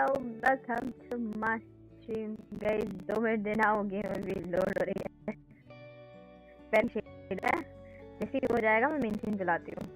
welcome to my stream, guys. 2 minute देना हो game अभी लोड हो रही है। पहले है जैसे ही हो जाएगा मैं मेन सीन चलाती हूँ।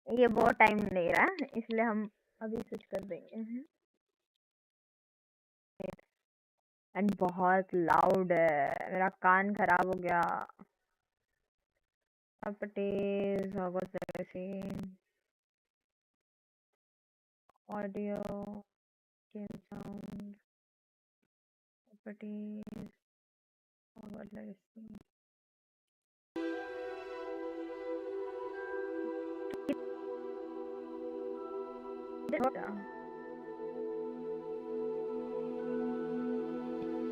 ये बहुत टाइम ले रहा है इसलिए हम अभी स्विच कर देंगे। एंड बहुत लाउड है, मेरा कान खराब हो गया। Properties, Hogwarts legacy, audio, game sound, properties, Hogwarts legacy.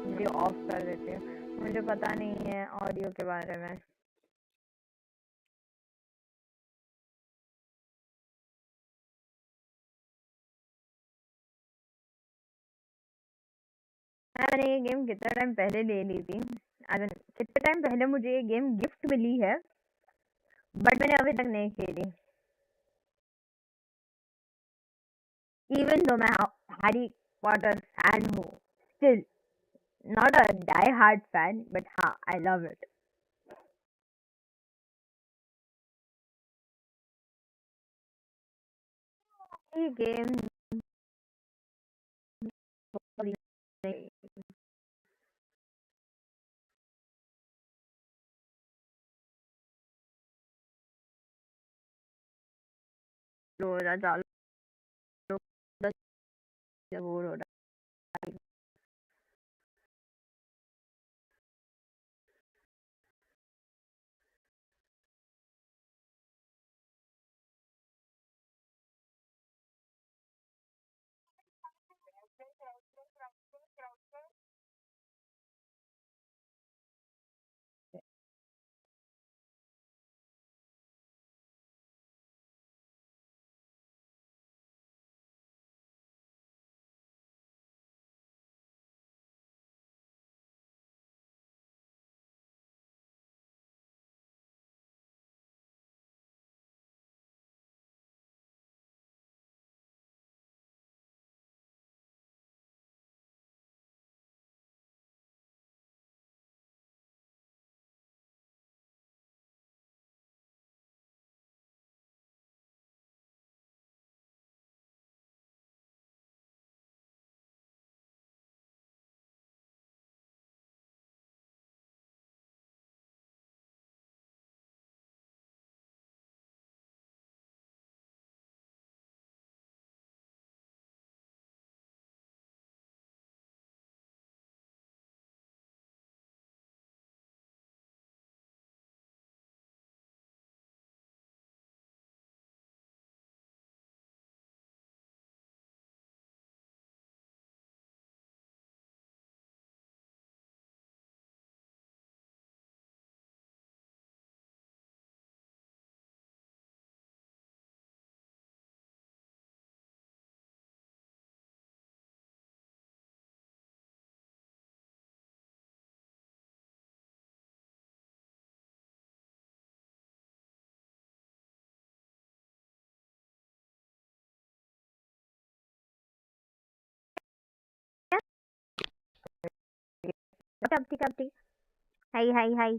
Video of कर देती हूँ, मुझे पता नहीं है ऑडियो के बारे में। मैंने ये गेम कितना टाइम पहले ले ली थी, कितने टाइम पहले मुझे ये गेम गिफ्ट मिली है, बट मैंने अभी तक नहीं खेली। इवन दो मैं हैरी पॉटर फैन हूँ, still not a die hard fan, but हाँ आई लव इट। ये गेम चालू बोर हो रहा अब ठीक अब ठीक। हाय हाय हाय।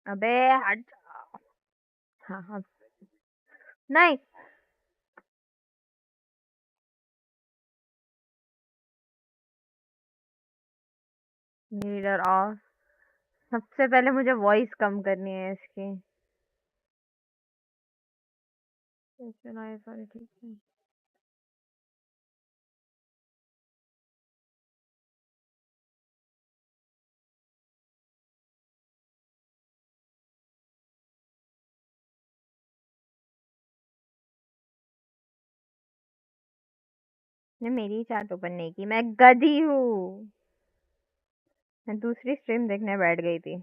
अबे हट। हाँ हाँ। नहीं। Meter off. सबसे पहले मुझे वॉइस कम करनी है इसकी। सॉरी ठीक है। ने मेरी चार्ट ओपन नहीं की, मैं गधी हूँ। मैं दूसरी स्ट्रीम देखने बैठ गई थी।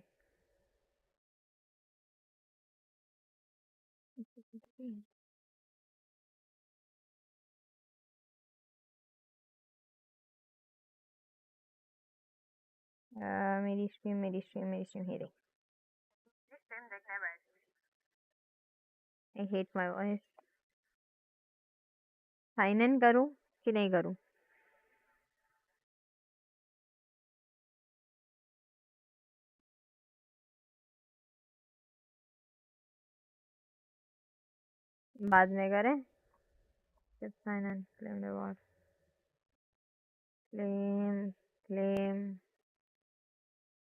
मेरी स्ट्रीम मेरी स्ट्रीम मेरी स्ट्रीम ही रही। स्ट्रीम देखने बैठ गई। I hate my voice. Sign in करूँ कि नहीं करूँ? बाद में करें। जब sign in claim reward. Claim claim.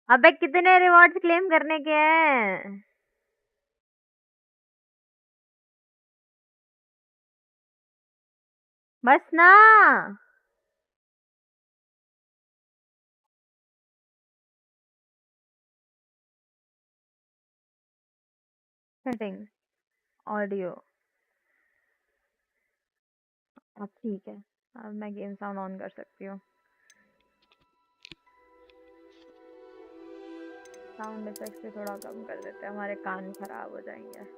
अबे कितने रिवॉर्ड्स क्लेम करने के हैं? बस ना। Setting audio. अब ठीक है। अब मैं गेम साउंड ऑन कर सकती हूँ। साउंड इफेक्ट भी थोड़ा कम कर देते हैं, हमारे कान खराब हो जाएंगे।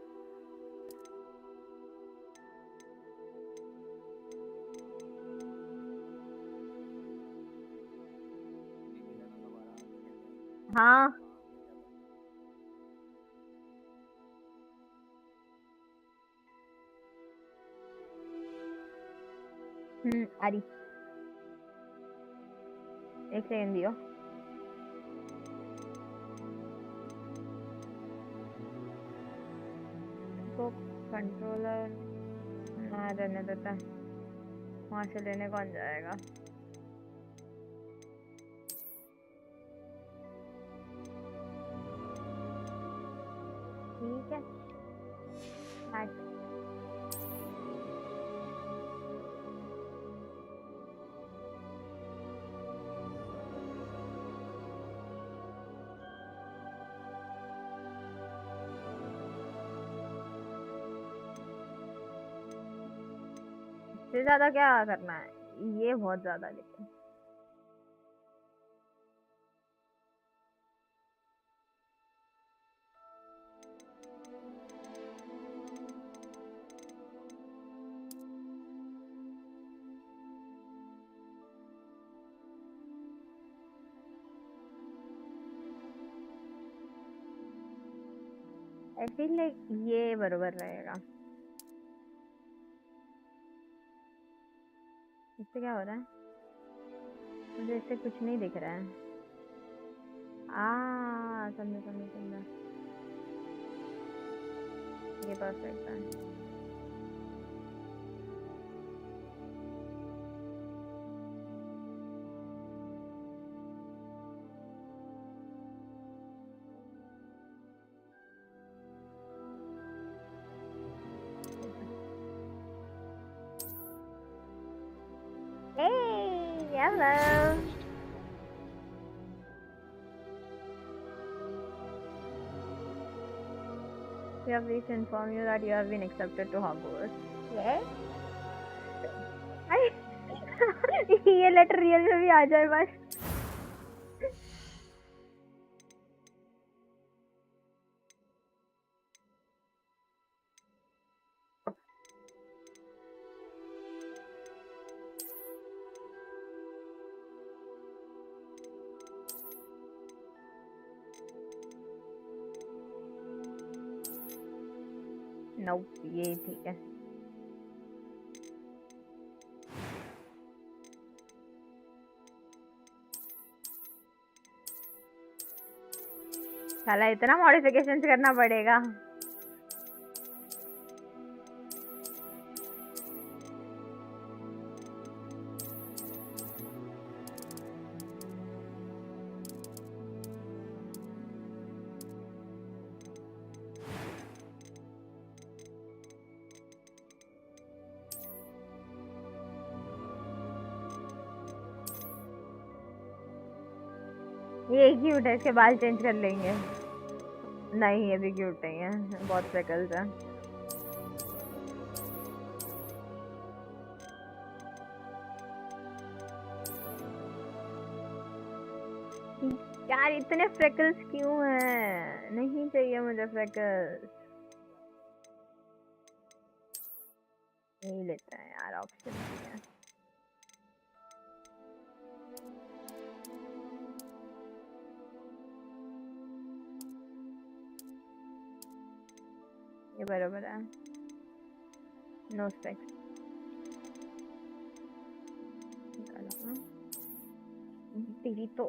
हाँ। आ रही। एक सेकंड दियो। तो कंट्रोलर ना रहने देता है, वहाँ से लेने कौन जाएगा? ठीक है। इससे ज्यादा क्या करना है? ये बहुत ज्यादा लेकिन। आई फील लाइक ये बरोबर रहेगा। इससे क्या हो रहा है? मुझे इससे कुछ नहीं दिख रहा है। समझा समझा समझा। ये परफेक्ट है। Hey, hello. We have reached to inform you that you have been accepted to Hogwarts. Yes. ये लेटर रियल में भी आ जाए बस। Nope, ये ठीक है। साला इतना मॉडिफिकेशन करना पड़ेगा। ये क्यूट है, इसके बाल चेंज कर लेंगे। नहीं ये भी क्यूट नहीं है, बहुत फ्रेकल्स है। यार इतने फ्रेकल्स क्यों हैं? नहीं चाहिए मुझे फ्रेकल्स। यही लेते हैं यार, ऑप्शन नहीं है। ये बराबर है। No specs. तेरी तो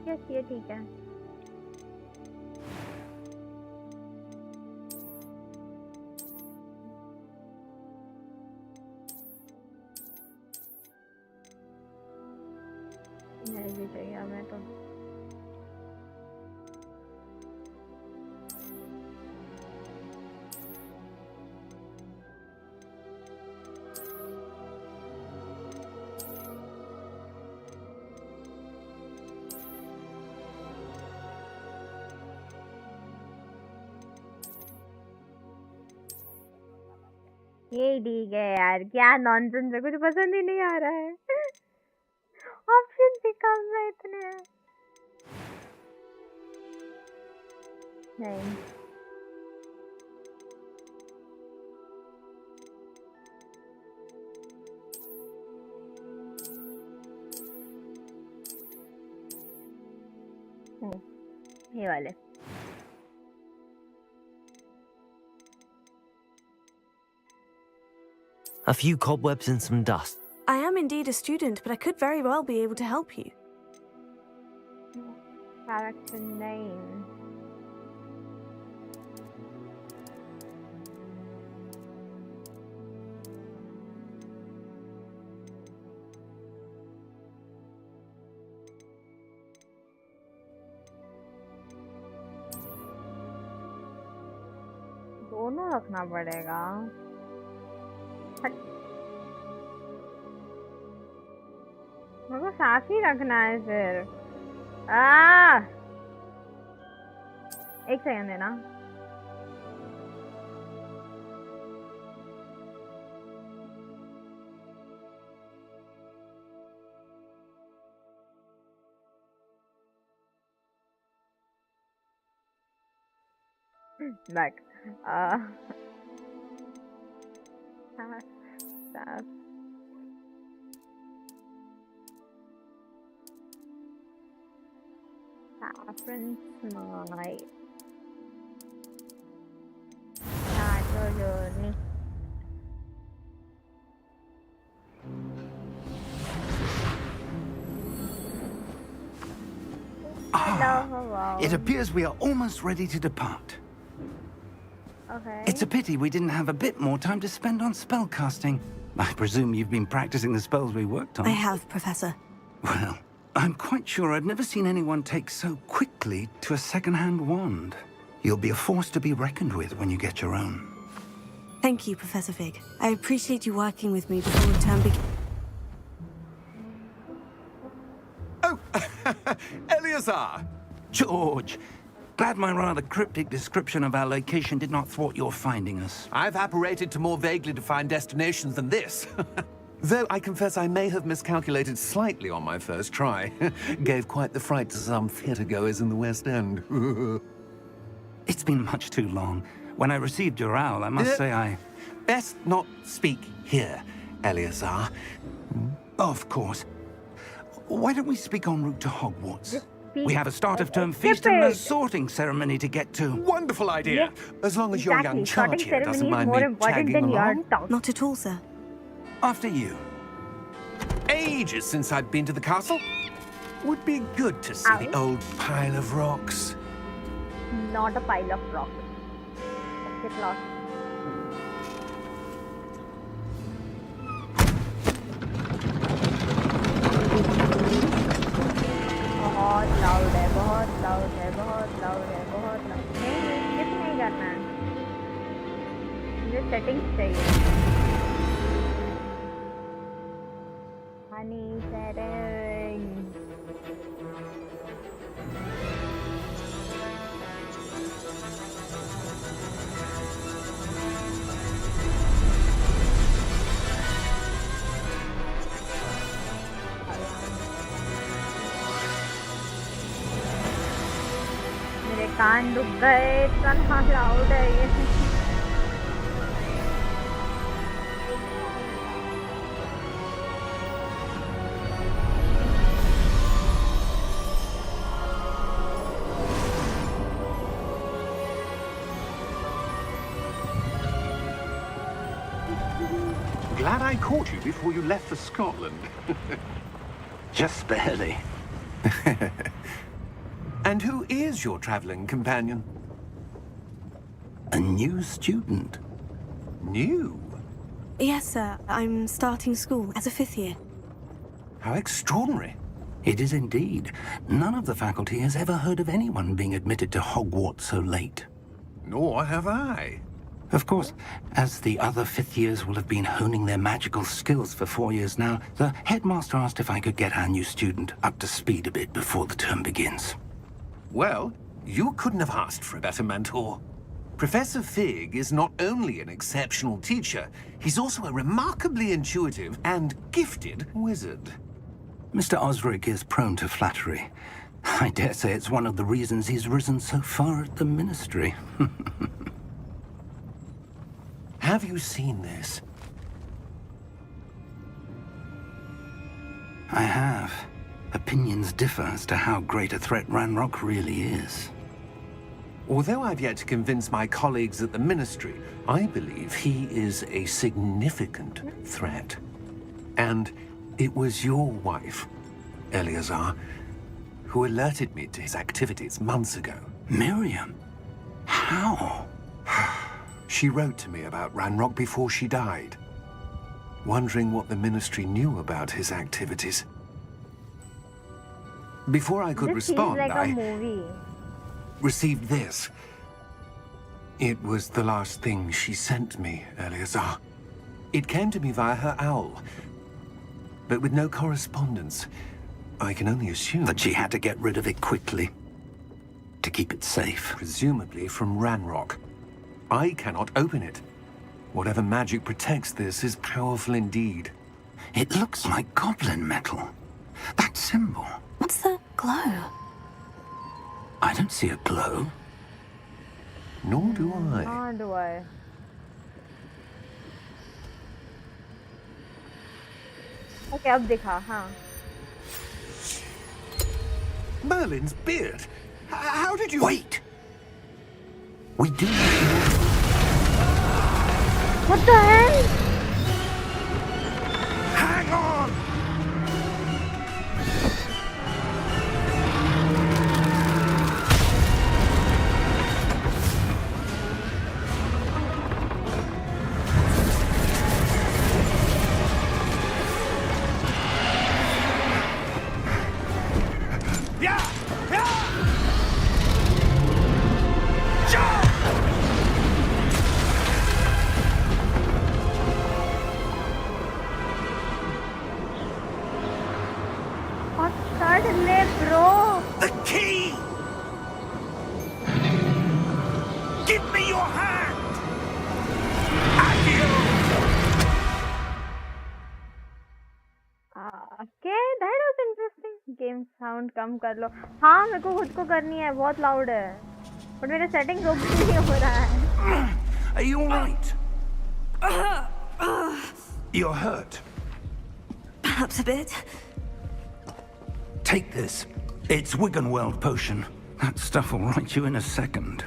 यस ये ठीक है। नहीं भी चाहिए हमें तो। ये ठीक है यार, क्या नॉनसेंस है, कुछ पसंद ही नहीं आ रहा है। ऑप्शन भी कम है इतने। नहीं ये वाले। A few cobwebs and some dust. I am indeed a student, but I could very well be able to help you. Character name. दोनों रखना पड़ेगा। मेरे को साथ ही रखना है सिर्फ। एक सेकंड देना। Back. Saffronsmile. Start your journey. Hello. It appears we are almost ready to depart. Okay. It's a pity we didn't have a bit more time to spend on spellcasting. I presume you've been practicing the spells we worked on. I have, Professor. Well, I'm quite sure I've never seen anyone take so quickly to a second-hand wand. You'll be a force to be reckoned with when you get your own. Thank you, Professor Fig. I appreciate you working with me before the term begins. Oh, Eleazar! George, glad my rather cryptic description of our location did not thwart your finding us. I've apparated to more vaguely defined destinations than this. Though I confess I may have miscalculated slightly on my first try. Gave quite the fright to some theatre-goers in the West End. It's been much too long. When I received your owl, I must say I... Best not speak here, Eleazar. Of course. Why don't we speak en route to Hogwarts? We have a start of term Skip feast and a it. sorting ceremony to get to. Wonderful idea. As long as your young Exactly. charge Starting here doesn't ceremony is mind more me important tagging than your along. talk. Not at all, sir. After you. Ages since I've been to the castle. Would be good to see the old pile of rocks. Not a pile of rocks. Get lost. बहुत loud है, बहुत loud है, बहुत loud है, बहुत loud. नहीं, skip नहीं करना है। मुझे सेटिंग्स चाहिए। हनी सेटिंग। मेरे कान दुख गए, इतना लाउड है ये। Glad I caught you before you left for Scotland. Just barely. And who is your traveling companion? A new student. New? Yes, sir. I'm starting school as a 5th year. How extraordinary. It is indeed. None of the faculty has ever heard of anyone being admitted to Hogwarts so late. Nor have I. Of course, as the other 5th years will have been honing their magical skills for 4 years now, the headmaster asked if I could get our new student up to speed a bit before the term begins. Well, you couldn't have asked for a better mentor. Professor Fig is not only an exceptional teacher, he's also a remarkably intuitive and gifted wizard. Mr. Osric is prone to flattery. I dare say it's one of the reasons he's risen so far at the ministry. Have you seen this? I have. Opinions differ as to how great a threat Ranrock really is. Although I've yet to convince my colleagues at the Ministry, I believe he is a significant threat. And it was your wife, Eleazar, who alerted me to his activities months ago. Miriam? How? She wrote to me about Ranrock before she died, wondering what the Ministry knew about his activities. Before I could This respond, feels like I a movie. received this. It was the last thing she sent me, Eleazar. It came to me via her owl, but with no correspondence. I can only assume That she had to get rid of it quickly. To keep it safe. presumably from Ranrock. I cannot open it. Whatever magic protects this is powerful indeed. It looks like goblin metal. That symbol. What's the glow? I don't see a glow. Nor do I. How do I? Okay, अब दिखा, हाँ. Merlin's beard? How did you... Wait! We do need What the hell? Hang on! What suddenly, bro? The key! Give me your hand! Okay, that was interesting. Game sound कम कर लो. हाँ, मेरे को खुद को करनी है. बहुत loud है. But मेरे settings ओपन नहीं हो रहा है. Are you alright? You're hurt. Perhaps a bit. Take this. It's Wiggenweld potion. That stuff will right you in a second.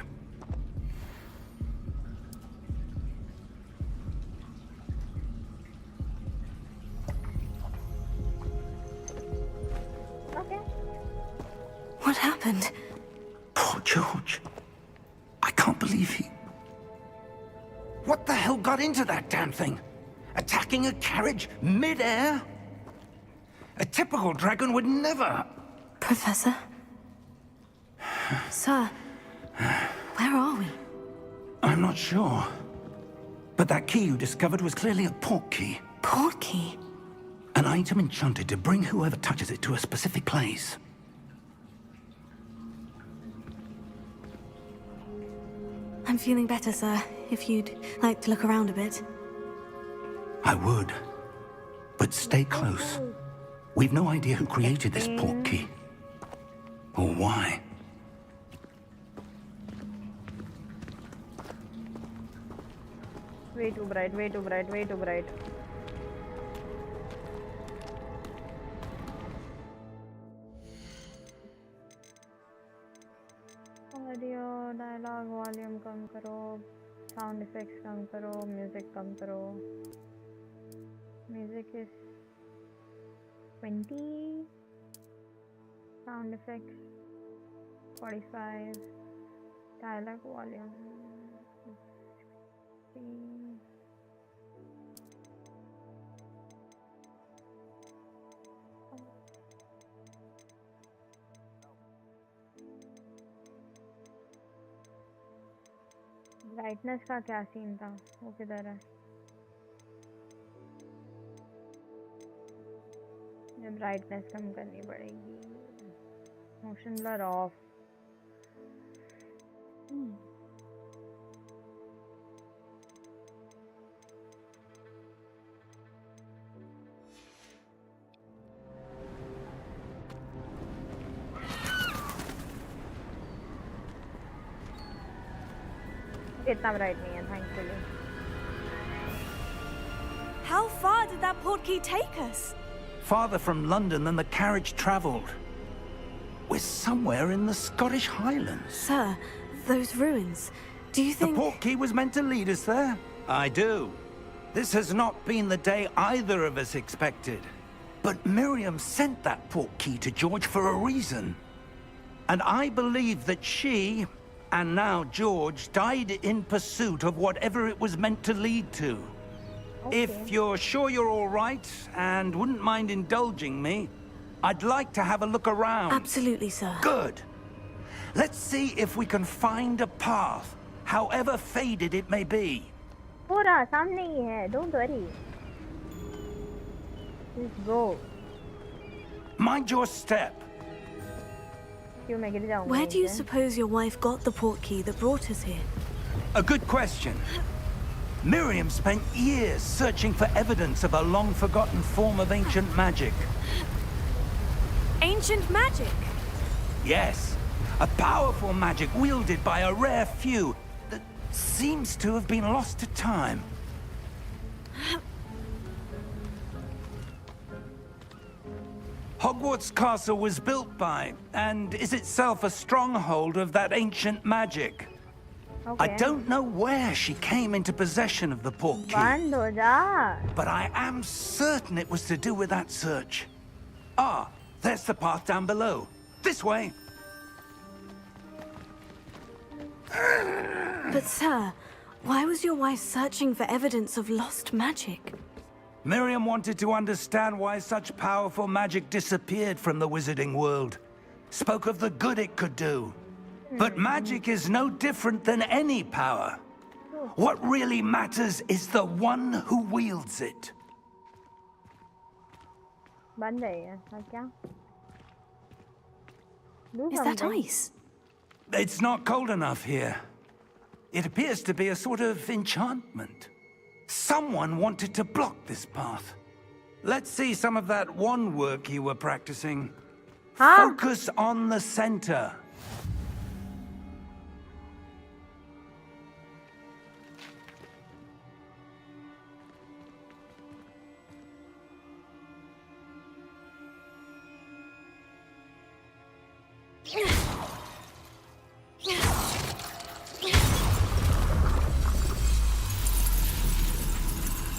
Okay. What happened? Poor George. I can't believe he... What the hell got into that damn thing? Attacking a carriage mid-air? A typical dragon would never... Professor? Sir, where are we? I'm not sure. But that key you discovered was clearly a port key. Port key? An item enchanted to bring whoever touches it to a specific place. I'm feeling better, sir. If you'd like to look around a bit. I would. But stay close. We've no idea who created this port key. Or why. Way too bright, way too bright, way too bright. Audio, dialogue, volume कम करो, sound effects कम करो, music कम करो. Music is 20, sound effects 45, dialogue volume 60. Brightness का क्या scene था वो किधर है ये ब्राइटनेस कम करनी पड़ेगी मोशन ब्लर ऑफ इतना ब्राइट नहीं है thankfully How far did that port key take us? Farther from London than the carriage travelled. We're somewhere in the Scottish Highlands. Sir, those ruins. Do you think... The port key was meant to lead us there? I do. This has not been the day either of us expected. But Miriam sent that port key to George for a reason. And I believe that she, and now George, died in pursuit of whatever it was meant to lead to. Okay. If you're sure you're all right, and wouldn't mind indulging me, I'd like to have a look around. Absolutely, sir. Good. Let's see if we can find a path, however faded it may be. पूरा सामने ही है, don't worry. Let's go. Mind your step. क्यों मैं गिर जाऊंगा? Where do you suppose your wife got the port key that brought us here? A good question. Miriam spent years searching for evidence of a long-forgotten form of ancient magic. Ancient magic? Yes. A powerful magic wielded by a rare few that seems to have been lost to time. Hogwarts Castle was built by, and is itself a stronghold of that ancient magic. Okay. I don't know where she came into possession of the port key, बंद हो जा. but I am certain it was to do with that search. Ah, there's the path down below. This way. But sir, why was your wife searching for evidence of lost magic? Miriam wanted to understand why such powerful magic disappeared from the wizarding world. Spoke of the good it could do. But magic is no different than any power. What really matters is the one who wields it. बंद है ये, और क्या? Do Is that something. ice? It's not cold enough here. It appears to be a sort of enchantment. Someone wanted to block this path. Let's see some of that wand work you were practicing. Huh? Focus on the center.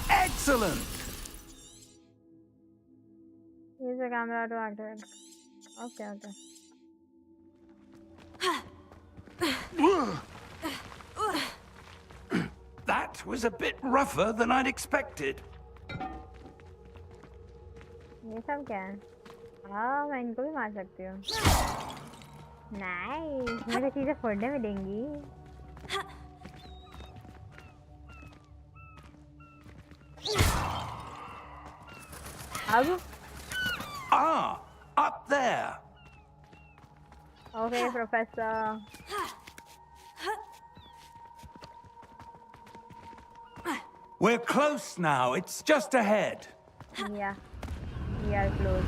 Excellent! Use the camera to activate. Okay, okay. That was a bit rougher than I'd expected. ये सब क्या है? हाँ, मैं इनको भी मार सकती हूँ. Nice. मुझे चीजें फोड़ने में देंगी. अब? Ah, up there. Okay, Professor. We're close now. It's just ahead. Yeah, we are close.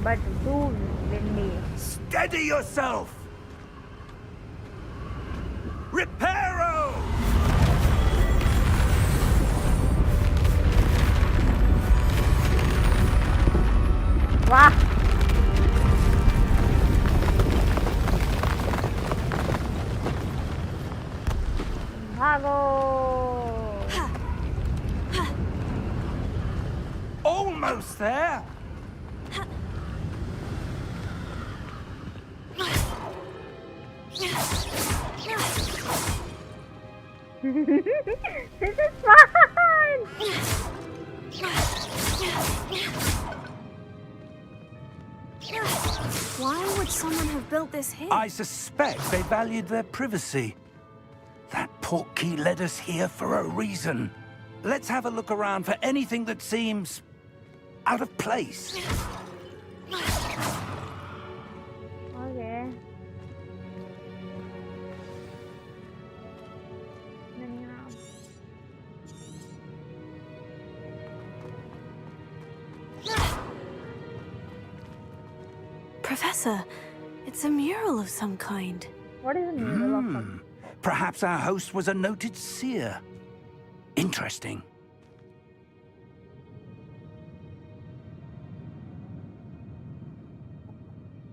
But too windy. Steady yourself. Reparo! Wow. Bravo! Almost there. This is fun! Why would someone have built this here? I suspect they valued their privacy. That portkey led us here for a reason. Let's have a look around for anything that seems out of place. Okay. Professor, it's a mural of some kind. What is the mural of them? Perhaps our host was a noted seer. Interesting.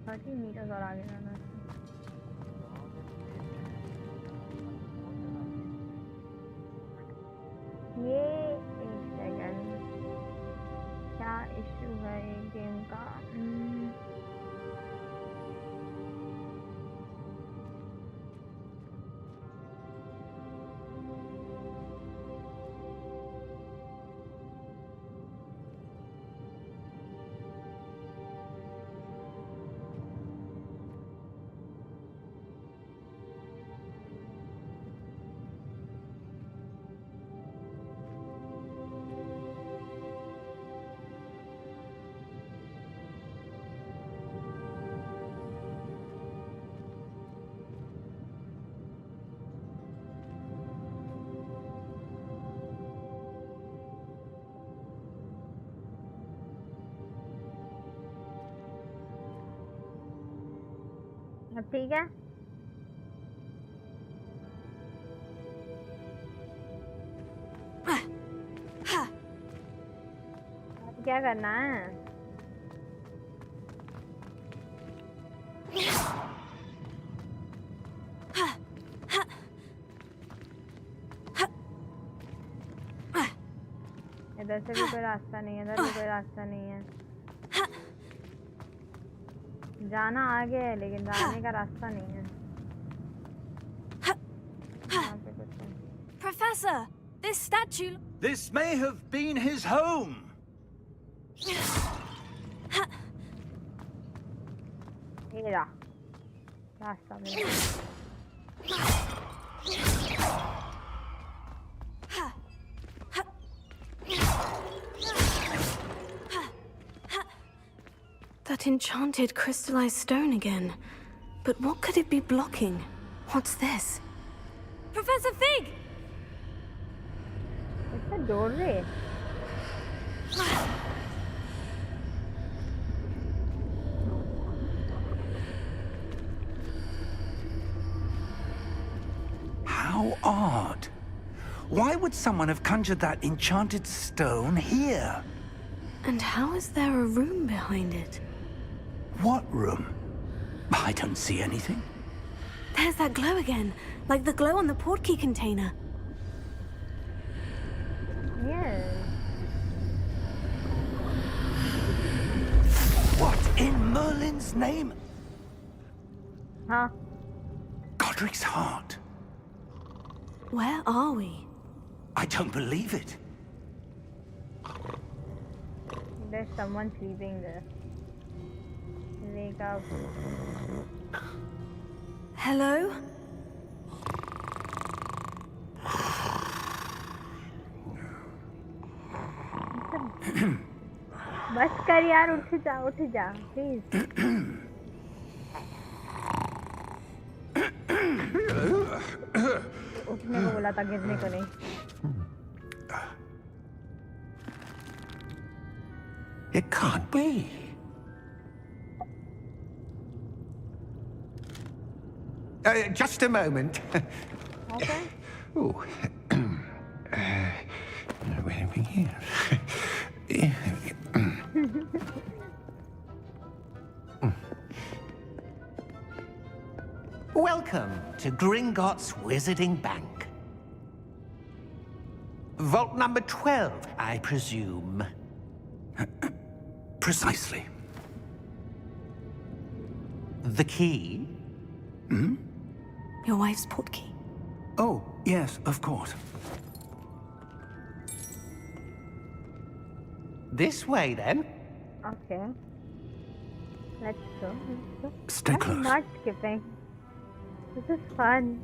30 meters और आगे जाना है. ये एक second, क्या issue है ये game का? अब ठीक है. अब क्या करना है? इधर से भी कोई रास्ता नहीं है, इधर भी कोई रास्ता नहीं है. जाना आगे है लेकिन जाने का रास्ता नहीं है. Professor, this statue... This may have been his home. ये रहा रास्ता मिला. That enchanted crystallized stone again. But what could it be blocking? What's this? Professor Fig! इसका जोड़ रहे. How odd. Why would someone have conjured that enchanted stone here? And how is there a room behind it? What room? I don't see anything. There's that glow again, like the glow on the portkey container. Yes. What in Merlin's name? Huh? Godric's heart. Where are we? I don't believe it. There's someone sleeping there. Wake up. Hello? बस कर यार, उठ जा please. उठने को बोला था, गिरने को नहीं. It can't be. Just a moment. Okay. Oh. Where are we here? Welcome to Gringotts Wizarding Bank. Vault number 12, I presume. Precisely. The key? Your wife's portkey. Oh, yes, of course. This way, then. Okay. Let's go. Stay close. I'm not skipping. This is fun.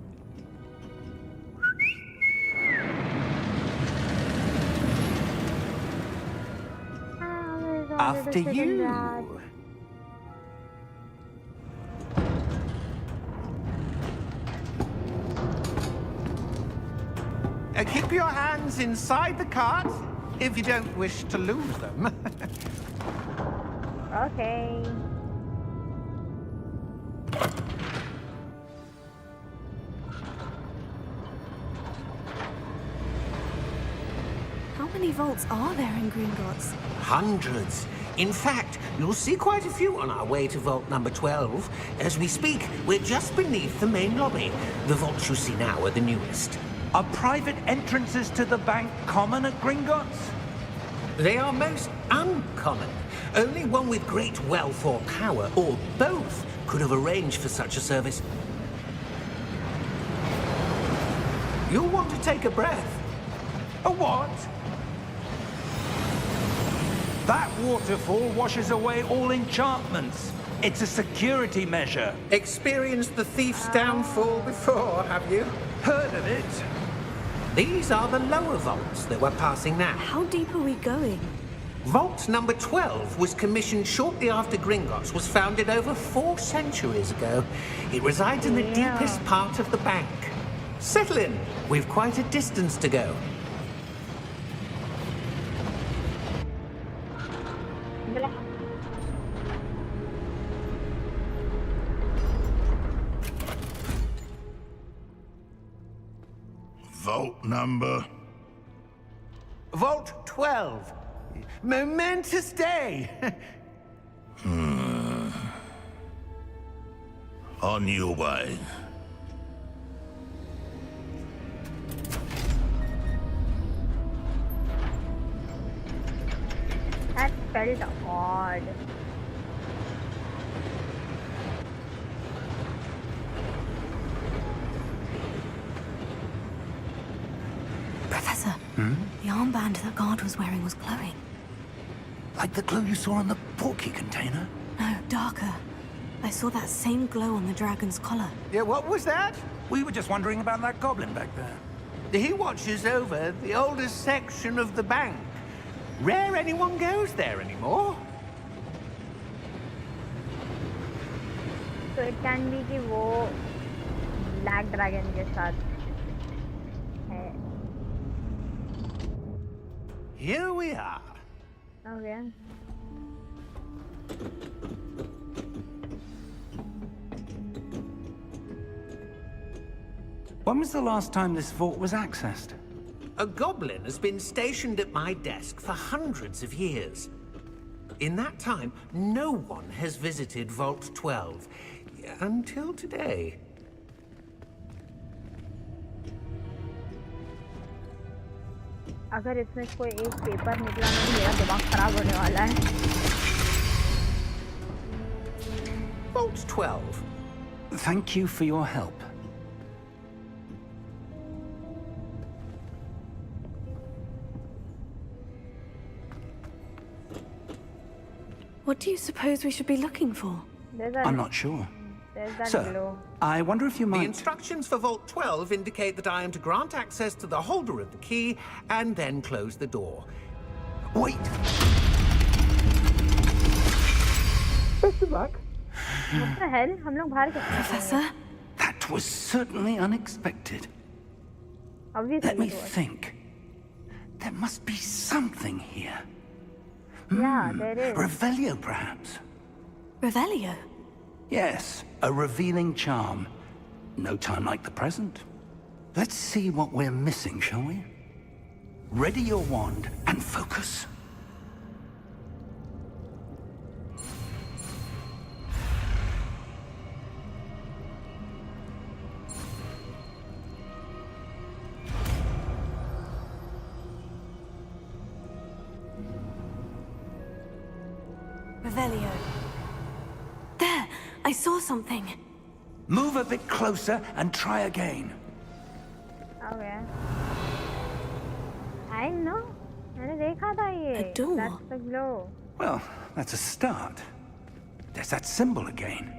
After you. Keep your hands inside the cart if you don't wish to lose them. Okay. How many vaults are there in Gringotts? Hundreds. In fact, you'll see quite a few on our way to vault number 12. As we speak, we're just beneath the main lobby. The vaults you see now are the newest. Are private entrances to the bank common at Gringotts? They are most uncommon. Only one with great wealth or power, or both, could have arranged for such a service. You'll want to take a breath. A what? That waterfall washes away all enchantments. It's a security measure. Experienced the thief's downfall before, have you? Heard of it? These are the lower vaults that we're passing now. How deep are we going? Vault number 12 was commissioned shortly after Gringotts was founded over 4 centuries ago. It resides in the deepest part of the bank. Settle in. We've quite a distance to go. Vault number? Vault 12. Momentous day. On your way. That felt odd. Professor, the armband that guard was wearing was glowing. Like the glow you saw on the portkey container? No, darker. I saw that same glow on the dragon's collar. Yeah, what was that? We were just wondering about that goblin back there. He watches over the oldest section of the bank. Rare anyone goes there anymore. So it can be कि वो black dragon के साथ है. Here we are. Okay. When was the last time this vault was accessed? A goblin has been stationed at my desk for hundreds of years. In that time, no one has visited Vault 12. Until today. अगर इसमें कोई एक paper निकला ना मेरा दिमाग खराब होने वाला है. Vault 12. Thank you for your help. What do you suppose we should be looking for? I'm not sure. There's that Sir, glow. I wonder if you The might... instructions for Vault 12 indicate that I am to grant access to the holder of the key and then close the door. Wait! Best of luck. What the hell? हम लोग बाहर कैसे? Professor? That was certainly unexpected. Obviously. Let me think. There must be something here. Yeah, there is. Revelio, perhaps? Revelio? Yes, a revealing charm. No time like the present. Let's see what we're missing, shall we? Ready your wand and focus. Revelio. There! I saw something. Move a bit closer and try again. Okay. I know. मैंने देखा था ये. A door. That's the glow. Well, that's a start. There's that symbol again.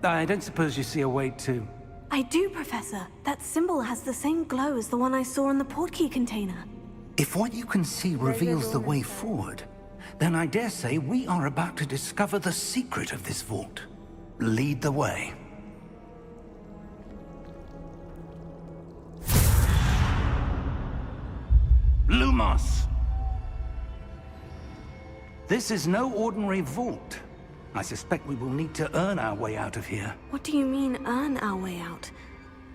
I don't suppose you see a way to... I do, Professor. That symbol has the same glow as the one I saw in the portkey container. If what you can see reveals the way forward, then I dare say we are about to discover the secret of this vault. Lead the way. Lumos! This is no ordinary vault. I suspect we will need to earn our way out of here. What do you mean, earn our way out?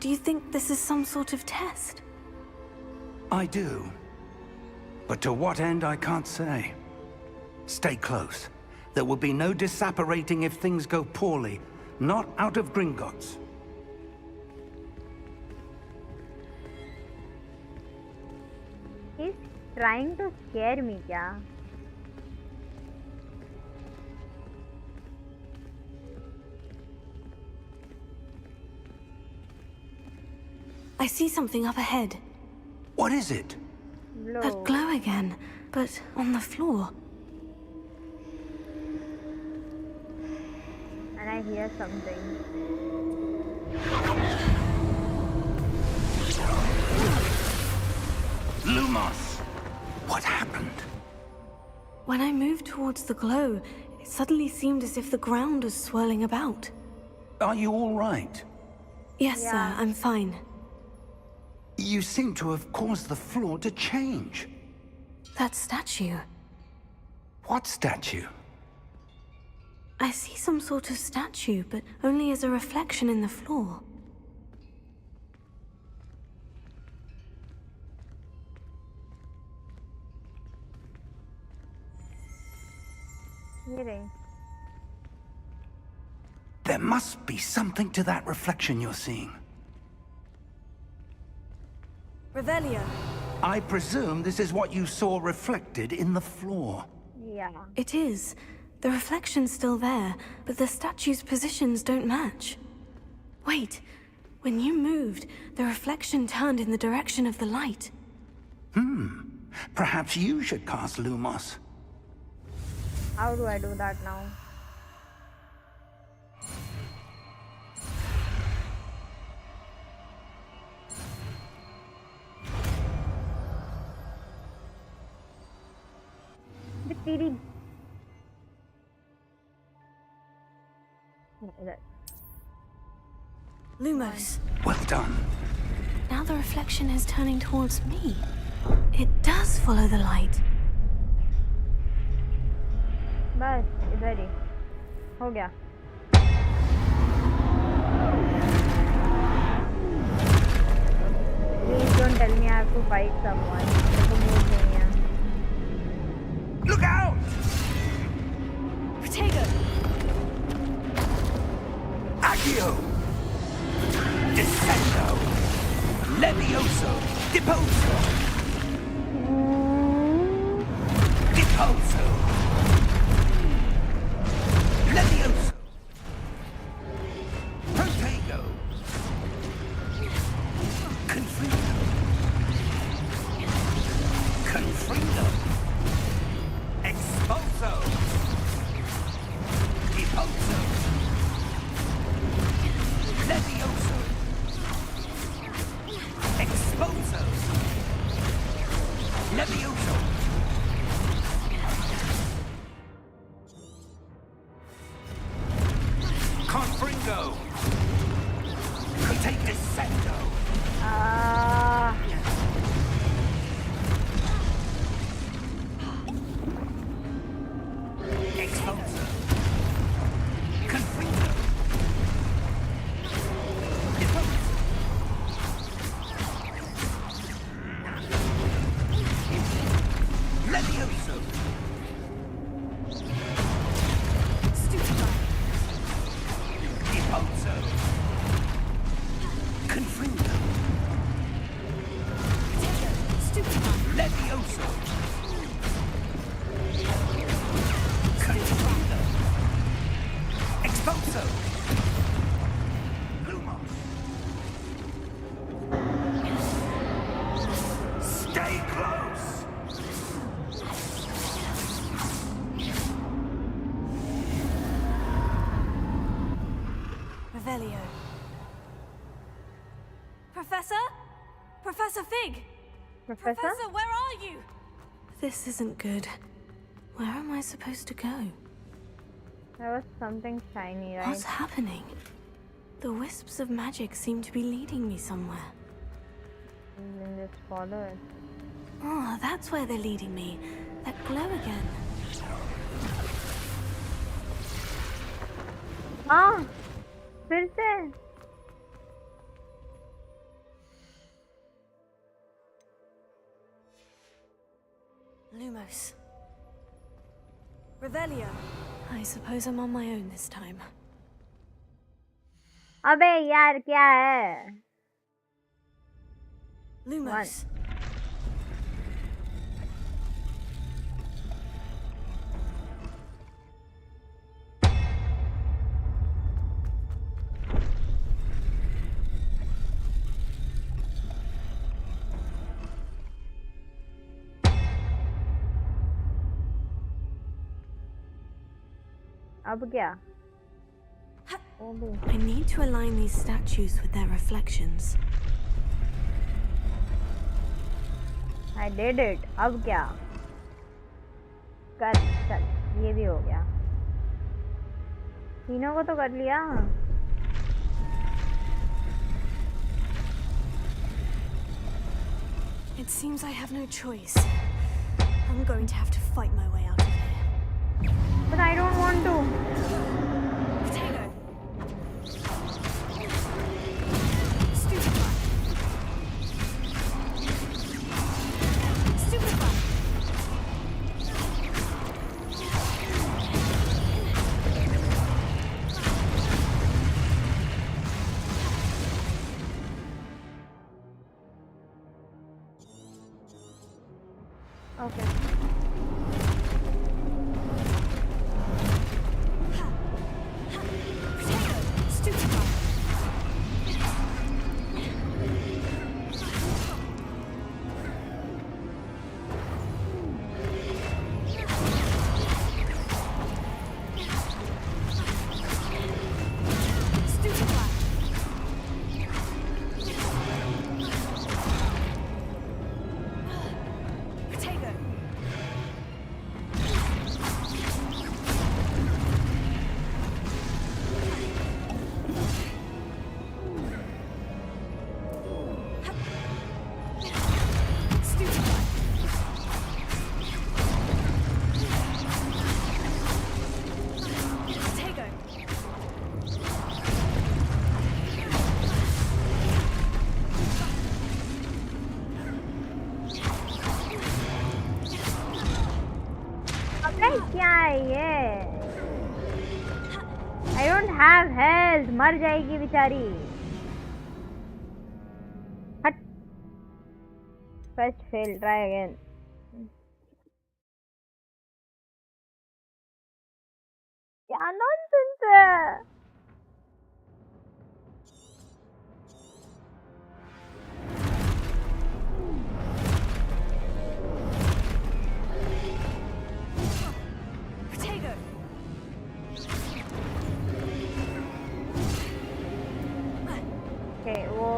Do you think this is some sort of test? I do. But to what end, I can't say. Stay close. There will be no disapparating if things go poorly. Not out of Gringotts. He's trying to scare me, क्या? I see something up ahead. What is it? Glow. That glow again, but on the floor. And I hear something. Lumos! What happened? When I moved towards the glow, it suddenly seemed as if the ground was swirling about. Are you all right? Yes, Yeah. sir, I'm fine. You seem to have caused the floor to change. That statue. What statue? I see some sort of statue, but only as a reflection in the floor. Hearing. There must be something to that reflection you're seeing. Revelio. I presume this is what you saw reflected in the floor. Yeah. It is. The reflection's still there, but the statue's positions don't match. Wait. When you moved, the reflection turned in the direction of the light. Perhaps you should cast Lumos. How do I do that now? The TV. Lumos. Well done. Now the reflection is turning towards me. It does follow the light. बस इधर ही हो गया. Please don't tell me have to fight someone. मेरे को move नहीं है. Look out! Protego! Accio! Descendo! Levioso! Deposo! Deposo! Levioso! Protego! Confrido! Confrido! Expulso! Deposo! Levioso! Expulso! Levioso! Confringo! Take Descendo! Expulso! Confringo! Deposo! Levioso! Stupefy! Deposo! Confringo! Protego! Stupefy! Levioso! Confringo! Expulso! Lumos! Stay close! Revelio. Professor? Professor Fig! Professor? Where are you? This isn't good. Where am I supposed to go? There was something shiny, right? What's happening? The wisps of magic seem to be leading me somewhere. And then just follow it. Oh, that's where they're leading me. That glow again. हाँ, फिर से. Lumos. Revelio. I suppose I'm on my own this time. अबे यार क्या है? Lumos. अब क्या? ओ भी. I need to align these statues with their reflections. I did it. अब क्या? कर चल, ये भी हो गया. तीनों को तो कर लिया. It seems I have no choice. I'm going to have to fight my way out of here. But I don't want to. Potato. Stupefy. Stupefy. Okay. Potato. Stupefy. Stupefy. Potato. क्या है ये? I don't have health. मर जाएगी बेचारी. हट. First fail. Try again. क्या nonsense है? Okay, वो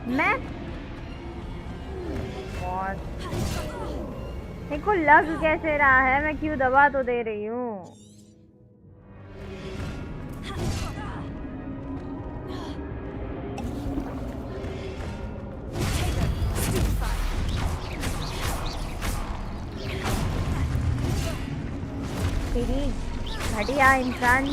मैं और देखो लग कैसे रहा है, मैं क्यों दबा तो दे रही हूँ. तेरी घटिया इंसान.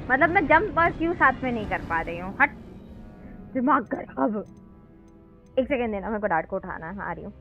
मतलब मैं जंप और क्यों साथ में नहीं कर पा रही हूँ. हट. दिमाग खराब. एक सेकंड देना, मेरे को डार्ट को उठाना है. आ रही हूँ.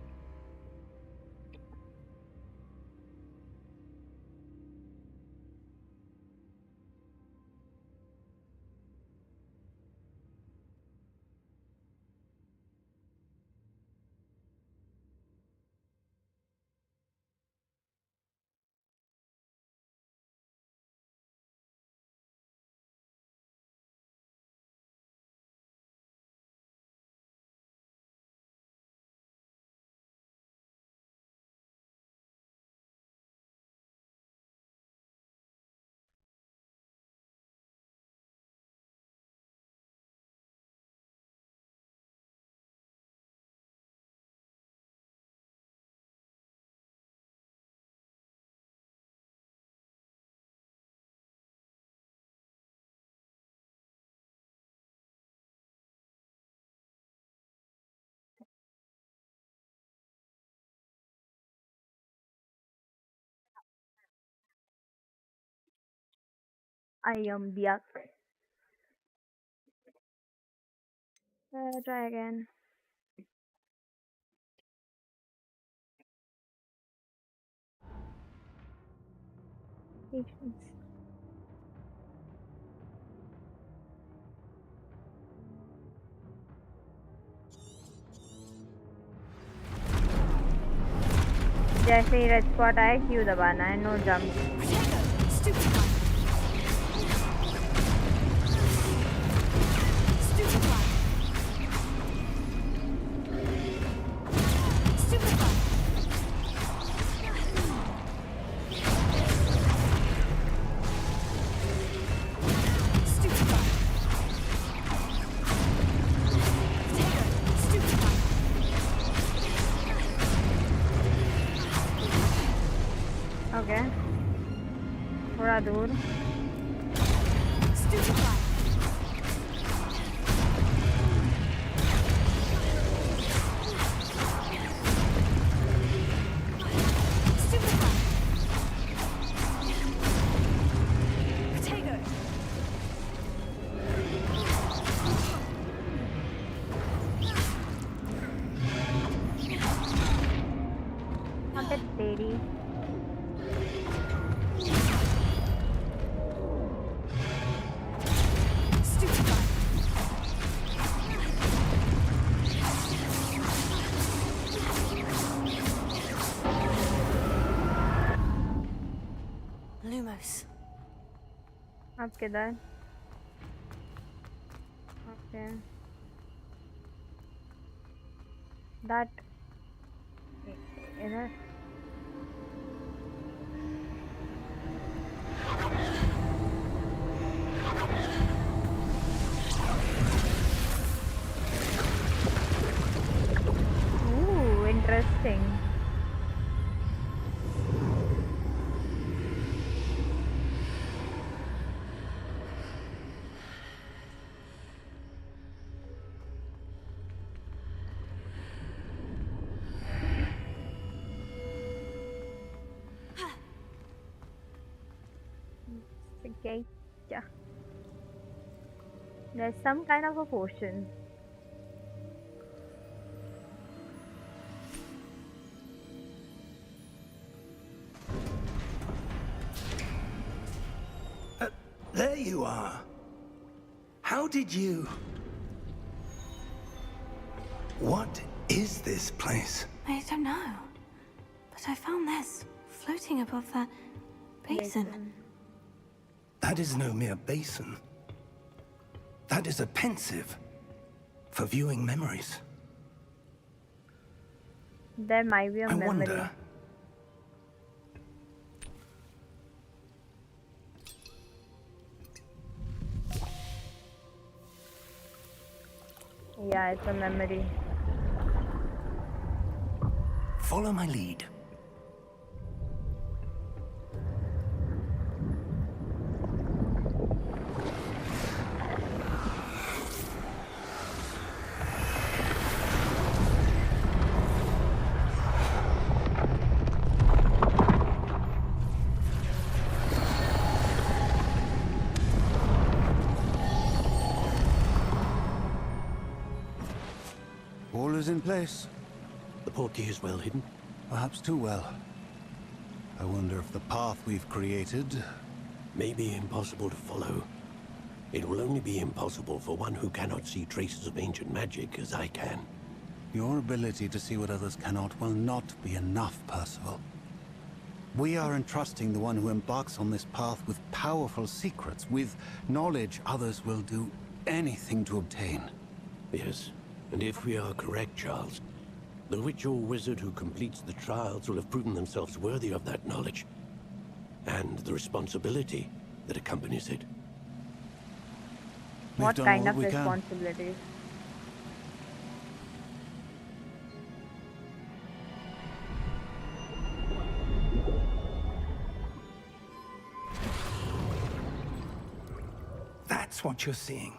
I am back. Try again. Patience. जैसे ही रेड स्पॉट आए क्यों दबाना है. No jump. ओके, थोड़ा दूर. तेरी Lumos. अब किधर? ओके, दैट इधर. Interesting. Okay. Yeah. There's some kind of a potion. There you are. How did you... What is this place? I don't know. But I found this floating above that basin. That is no mere basin. That is a pensive for viewing memories. There might be a I memory. wonder... Yeah, it's a memory. Follow my lead. All is in place. The portkey is well hidden. Perhaps too well. I wonder if the path we've created... May be impossible to follow. It will only be impossible for one who cannot see traces of ancient magic as I can. Your ability to see what others cannot will not be enough, Percival. We are entrusting the one who embarks on this path with powerful secrets, with knowledge others will do anything to obtain. Yes, and if we are correct, Charles, the witch or wizard who completes the trials will have proven themselves worthy of that knowledge, and the responsibility that accompanies it. We've What done kind all of we can. responsibilities? That's what you're seeing.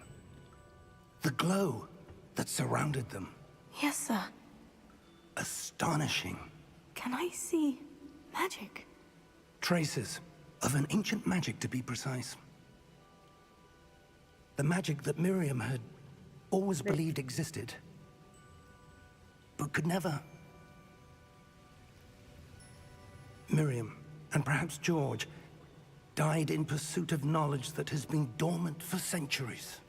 The glow that surrounded them. Yes, sir. Astonishing. Can I see magic? Traces of an ancient magic, to be precise. The magic that Miriam had always believed existed, but could never. Miriam, and perhaps George, died in pursuit of knowledge that has been dormant for centuries.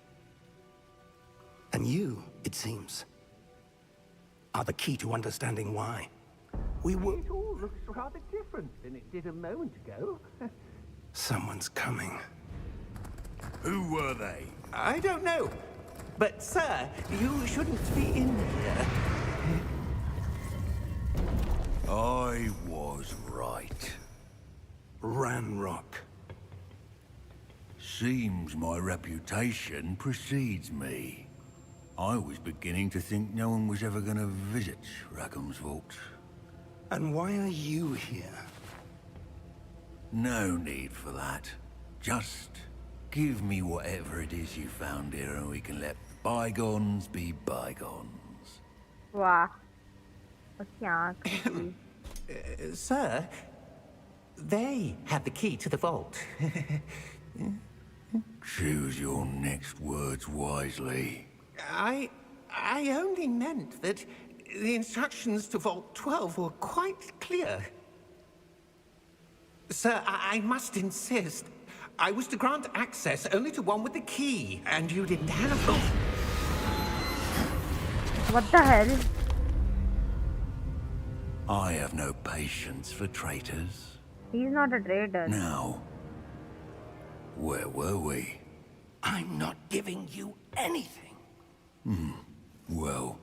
And you, it seems, are the key to understanding why. We were... It all looks rather different than it did a moment ago. Someone's coming. Who were they? I don't know. But, sir, you shouldn't be in here. I was right. Ranrock. Seems my reputation precedes me. I was beginning to think no one was ever going to visit Rackham's vault. And why are you here? No need for that. Just give me whatever it is you found here and we can let bygones be bygones. Wow. उसकी आँख थी. Sir, they have the key to the vault. Choose your next words wisely. I only meant that the instructions to Vault 12 were quite clear. Sir, I must insist. I was to grant access only to one with the key, and you didn't have it. What the hell? I have no patience for traitors. He's not a traitor. Now, where were we? I'm not giving you anything. Well,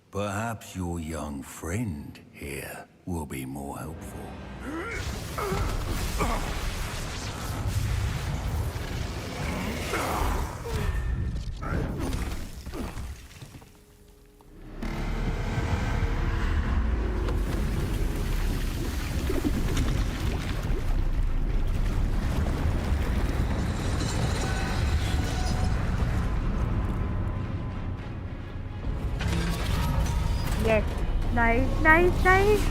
perhaps your young friend here will be more helpful. Yes. Nice, nice, nice.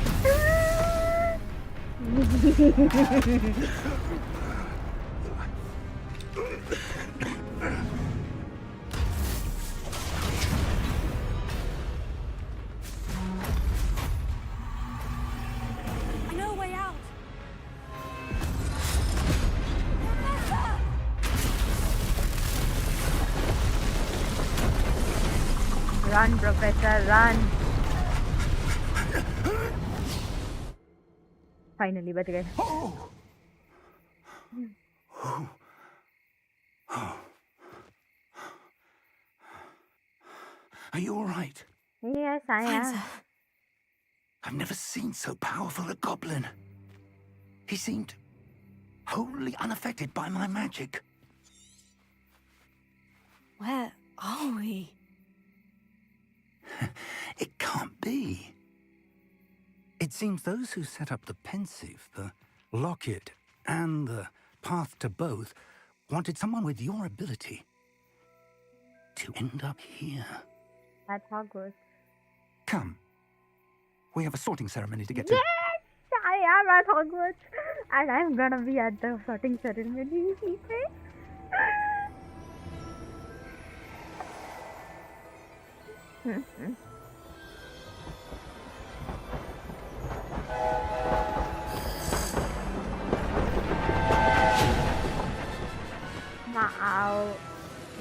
Run, Professor, run. Finally, बच गए. Are you all right? Yes, I Fine, am. sir. I've never seen so powerful a goblin. He seemed wholly unaffected by my magic. Where are we? It can't be. It seems those who set up the pensive, the locket, and the path to both wanted someone with your ability to end up here. At Hogwarts. Come. We have a sorting ceremony to get to. Yes, I am at Hogwarts, and I'm gonna be at the sorting ceremony.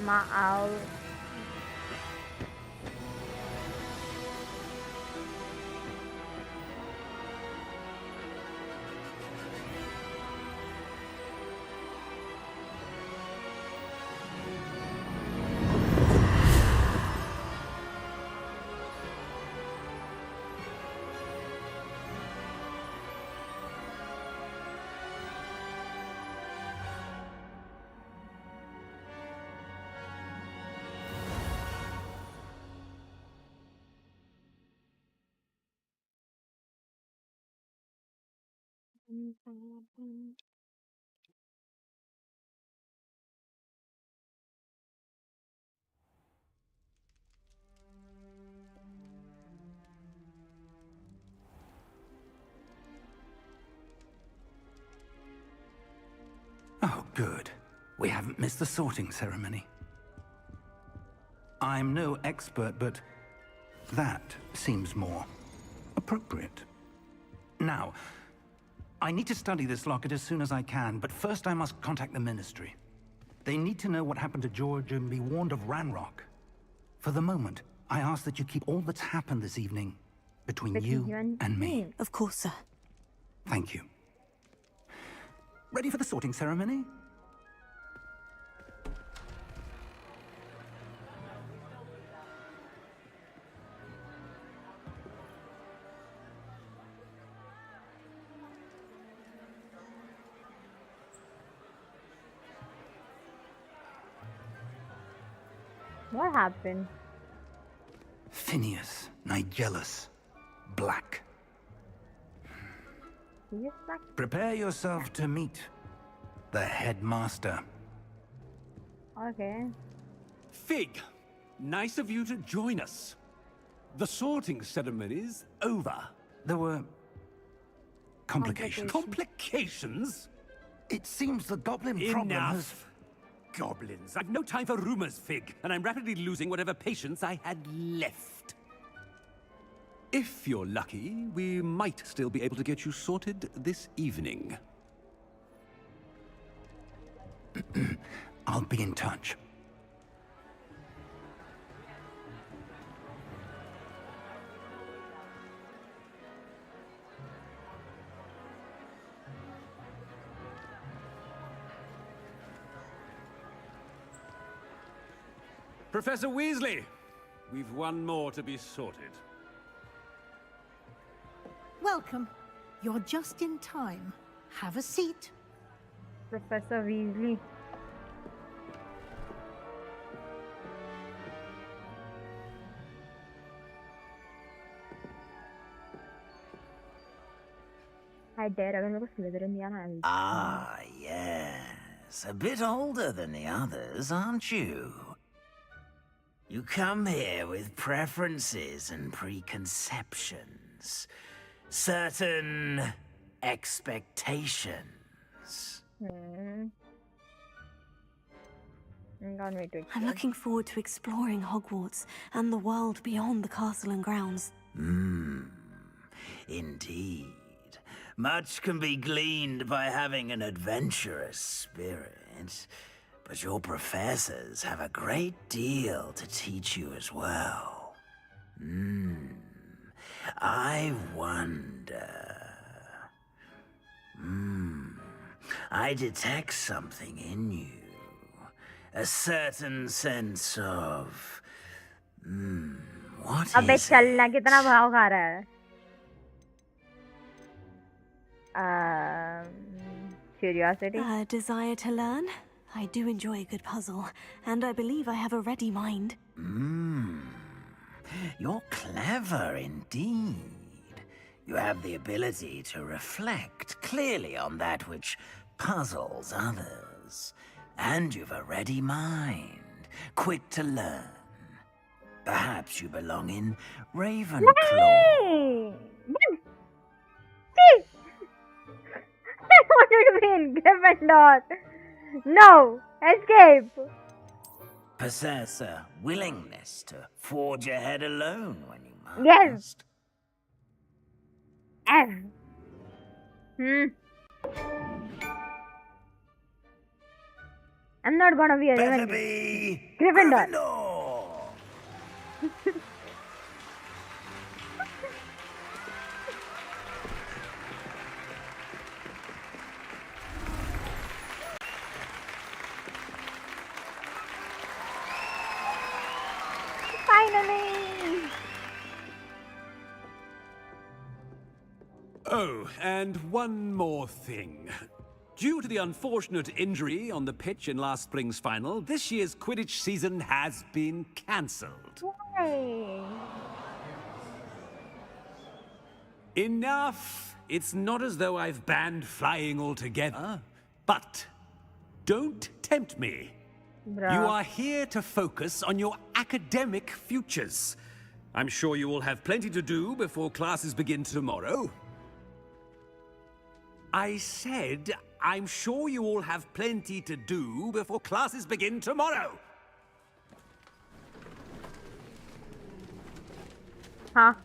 Maal. Oh, good. We haven't missed the sorting ceremony. I'm no expert, but that seems more appropriate. Now, I need to study this locket as soon as I can, but first I must contact the Ministry. They need to know what happened to George and be warned of Ranrock. For the moment, I ask that you keep all that's happened this evening between you and me. Of course, sir. Thank you. Ready for the sorting ceremony? What happened? Phineas, Nigellus, Black. Yes, like Prepare yourself to meet the headmaster. okay. Fig, nice of you to join us. The sorting ceremony's over. There were complications. Complications? It seems the goblin problem has... Enough. Goblins. I've no time for rumors, Fig, and I'm rapidly losing whatever patience I had left. If you're lucky, we might still be able to get you sorted this evening. I'll be in touch. Professor Weasley, we've one more to be sorted. Welcome. You're just in time. Have a seat. Professor Weasley. I dare अगर मेरे को Slytherin दिया ना Ah, yes. A bit older than the others, aren't you? You come here with preferences and preconceptions. Certain expectations. I'm looking forward to exploring Hogwarts and the world beyond the castle and grounds. Indeed. Much can be gleaned by having an adventurous spirit, but your professors have a great deal to teach you as well. I wonder... I detect something in you. A certain sense of... what अबे is चलना it? कितना भाव खा रहा है? Curiosity. A desire to learn. I do enjoy a good puzzle, and I believe I have a ready mind. You're clever indeed. You have the ability to reflect clearly on that which puzzles others. And you've a ready mind, quick to learn. Perhaps you belong in Ravenclaw. I wanted to be in Gryffindor. No, escape. Possess a willingness to forge ahead alone when you must. Yes. I'm not gonna be a Better Ravenclaw. be Gryffindor. Finally. Oh, and one more thing. Due to the unfortunate injury on the pitch in last spring's final, this year's Quidditch season has been cancelled. Why? Enough! It's not as though I've banned flying altogether. But don't tempt me. Bruh. You are here to focus on your academic futures. I'm sure you will have plenty to do before classes begin tomorrow. I said, I'm sure you all have plenty to do before classes begin tomorrow. Huh?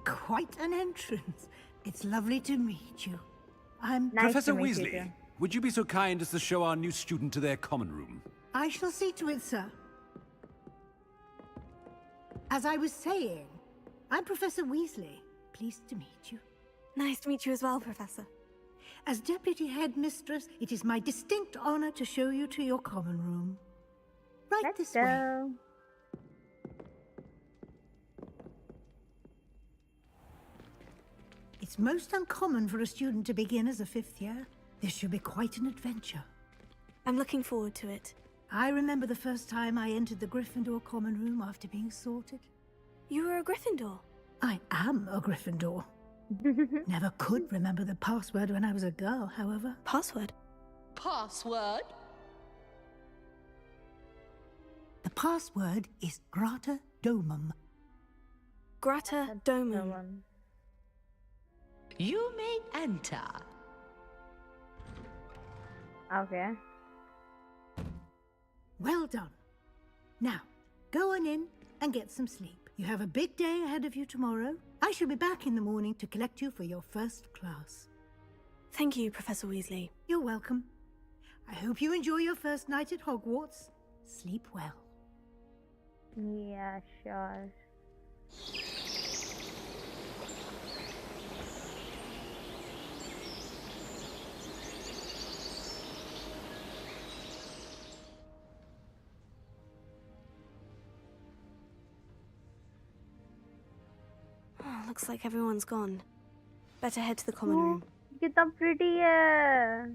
Quite an entrance. It's lovely to meet you. I'm... Nice Professor to meet you Weasley, too. would you be so kind as to show our new student to their common room? I shall see to it, sir. As I was saying, I'm Professor Weasley. Pleased to meet you. Nice to meet you as well, Professor. As Deputy Headmistress, it is my distinct honor to show you to your common room. Right Let's this way. go. It's most uncommon for a student to begin as a fifth year. This should be quite an adventure. I'm looking forward to it. I remember the first time I entered the Gryffindor common room after being sorted. You were a Gryffindor. I am a Gryffindor. Never could remember the password when I was a girl, however. Password? Password? The password is Grata Domum. Grata Domum. You may enter. Okay. Well done. Now, go on in and get some sleep. You have a big day ahead of you tomorrow. I shall be back in the morning to collect you for your first class. Thank you, Professor Weasley. You're welcome. I hope you enjoy your first night at Hogwarts. Sleep well. Yeah, sure. Looks like everyone's gone. Better head to the common room. कितना pretty है.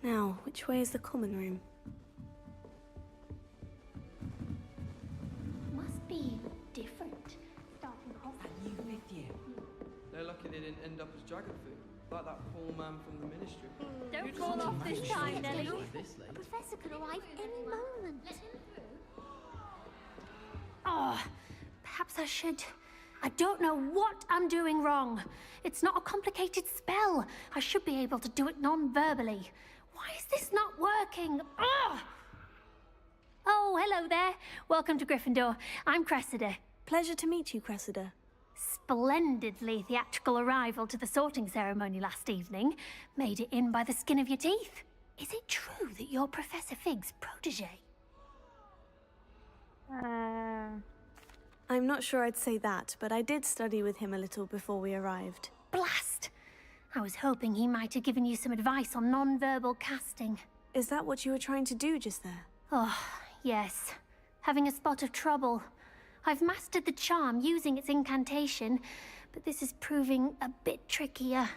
Now, which way is the common room? Must be different. Starting off. And you with you. They're lucky they didn't end up as dragon food, like that poor man from the ministry. Don't fall off this time, Nelly. Professor could arrive any moment. Oh, perhaps I should. I don't know what I'm doing wrong. It's not a complicated spell. I should be able to do it non-verbally. Why is this not working? Oh, hello there. Welcome to Gryffindor. I'm Cressida. Pleasure to meet you, Cressida. splendidly theatrical arrival to the sorting ceremony last evening made it in by the skin of your teeth. Is it true that you're Professor Fig's protege? I'm not sure I'd say that, but I did study with him a little before we arrived. Blast! I was hoping he might have given you some advice on non-verbal casting. Is that what you were trying to do just there? Oh, yes. Having a spot of trouble. I've mastered the charm using its incantation, but this is proving a bit trickier.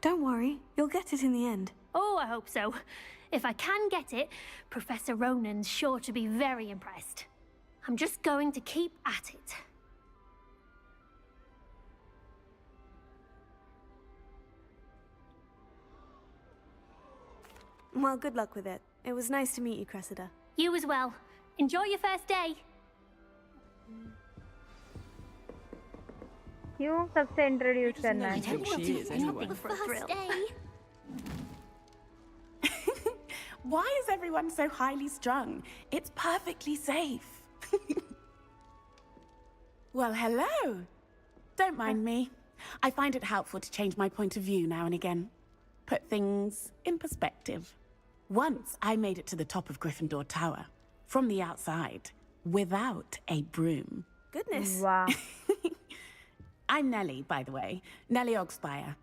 Don't worry, you'll get it in the end. Oh, I hope so. If I can get it, Professor Ronan's sure to be very impressed. I'm just going to keep at it. Well, good luck with it. It was nice to meet you, Cressida. You as well. Enjoy your first day. क्यों सबसे introduce करना है? Why is everyone so highly strung? It's perfectly safe. Well, hello. Don't mind me. I find it helpful to change my point of view now and again. Put things in perspective. Once I made it to the top of Gryffindor Tower, from the outside, without a broom. Goodness. Wow. I'm Nellie, by the way. Nellie Ogspire.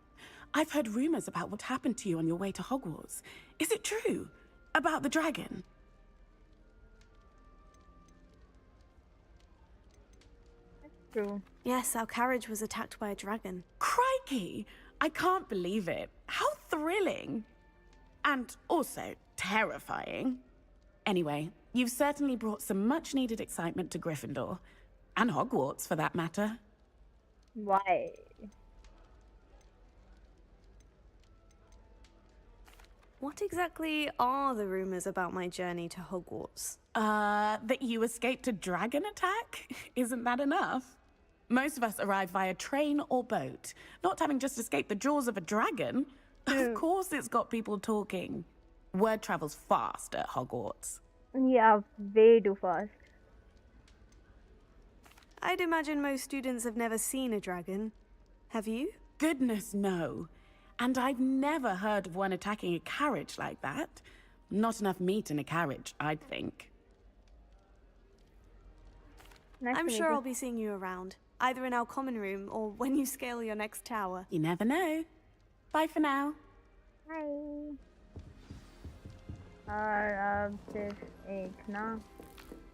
I've heard rumors about what happened to you on your way to Hogwarts. Is it true? About the dragon? True. Yes, our carriage was attacked by a dragon. Crikey! I can't believe it. How thrilling! And also terrifying. Anyway, you've certainly brought some much-needed excitement to Gryffindor. And Hogwarts, for that matter. Why? What exactly are the rumors about my journey to Hogwarts? That you escaped a dragon attack? Isn't that enough? Most of us arrive via train or boat, not having just escaped the jaws of a dragon. Of course it's got people talking. Word travels fast at Hogwarts. Yeah, way too fast. I'd imagine most students have never seen a dragon. Have you? Goodness, no. And I've never heard of one attacking a carriage like that. Not enough meat in a carriage, I'd think. I'm sure I'll be seeing you around, either in our common room or when you scale your next tower. You never know. Bye for now. Bye. और अब सिर्फ एक ना.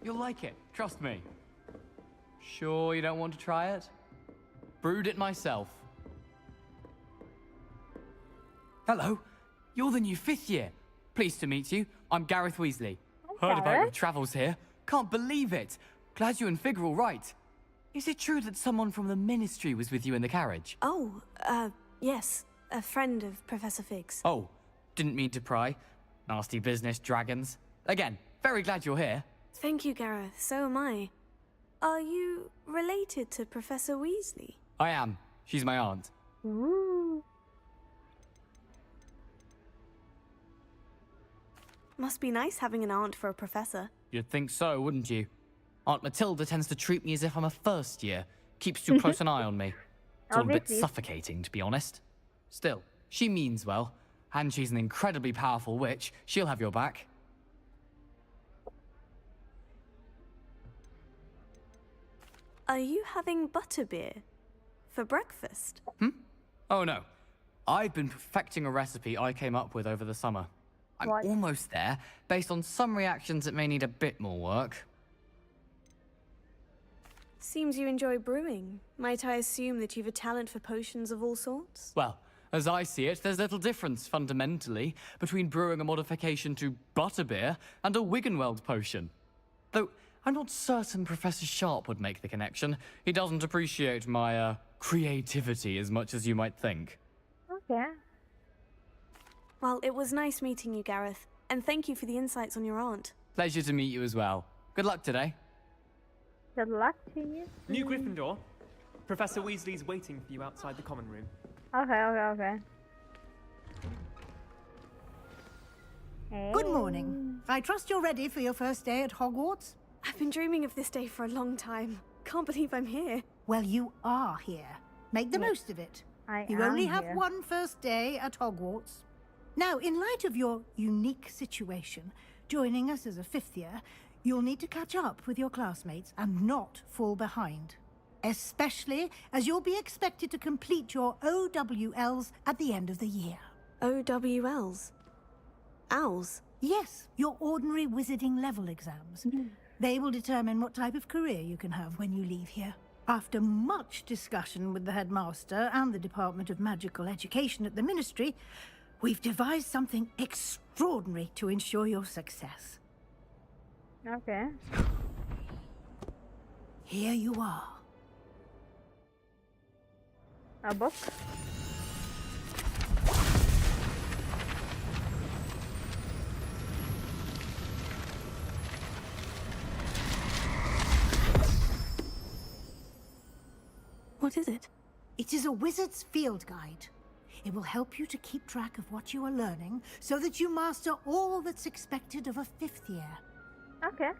You'll like it, trust me. Sure you don't want to try it? Brewed it myself. Hello, you're the new 5th year. Pleased to meet you. I'm Gareth Weasley. Heard about your travels here. Can't believe it. Glad you and Fig are all right. Is it true that someone from the Ministry was with you in the carriage? Oh, yes. A friend of Professor Fig's. Oh, didn't mean to pry. Nasty business, dragons. Again, very glad you're here. Thank you, Gareth. So am I. Are you related to Professor Weasley? I am. She's my aunt. Ooh. Must be nice having an aunt for a professor. You'd think so, wouldn't you? Aunt Matilda tends to treat me as if I'm a first year. Keeps too close an eye on me. It's all a bit suffocating, to be honest. Still, she means well. And she's an incredibly powerful witch. She'll have your back. Are you having butterbeer for breakfast? Oh no. I've been perfecting a recipe I came up with over the summer. I'm almost there. Based on some reactions, it may need a bit more work. Seems you enjoy brewing. Might I assume that you've a talent for potions of all sorts? Well, as I see it, there's little difference, fundamentally, between brewing a modification to butterbeer and a Wiggenweld potion. Though, I'm not certain Professor Sharp would make the connection. He doesn't appreciate my, creativity as much as you might think. Okay. Well, it was nice meeting you, Gareth. And thank you for the insights on your aunt. Pleasure to meet you as well. Good luck today. Good luck to you. New Gryffindor. Professor Weasley's waiting for you outside the common room. Okay. Good morning. I trust you're ready for your first day at Hogwarts? I've been dreaming of this day for a long time. Can't believe I'm here. Well, you are here. Make the most of it. You only have one first day at Hogwarts. Now, in light of your unique situation, joining us as a fifth year, you'll need to catch up with your classmates and not fall behind. Especially as you'll be expected to complete your OWLs at the end of the year. OWLs? Owls? Yes, your ordinary wizarding level exams. They will determine what type of career you can have when you leave here. After much discussion with the headmaster and the Department of Magical Education at the Ministry, we've devised something extraordinary to ensure your success. Okay. Here you are. A book? What is it? It is a wizard's field guide. It will help you to keep track of what you are learning so that you master all that's expected of a fifth year. Okay.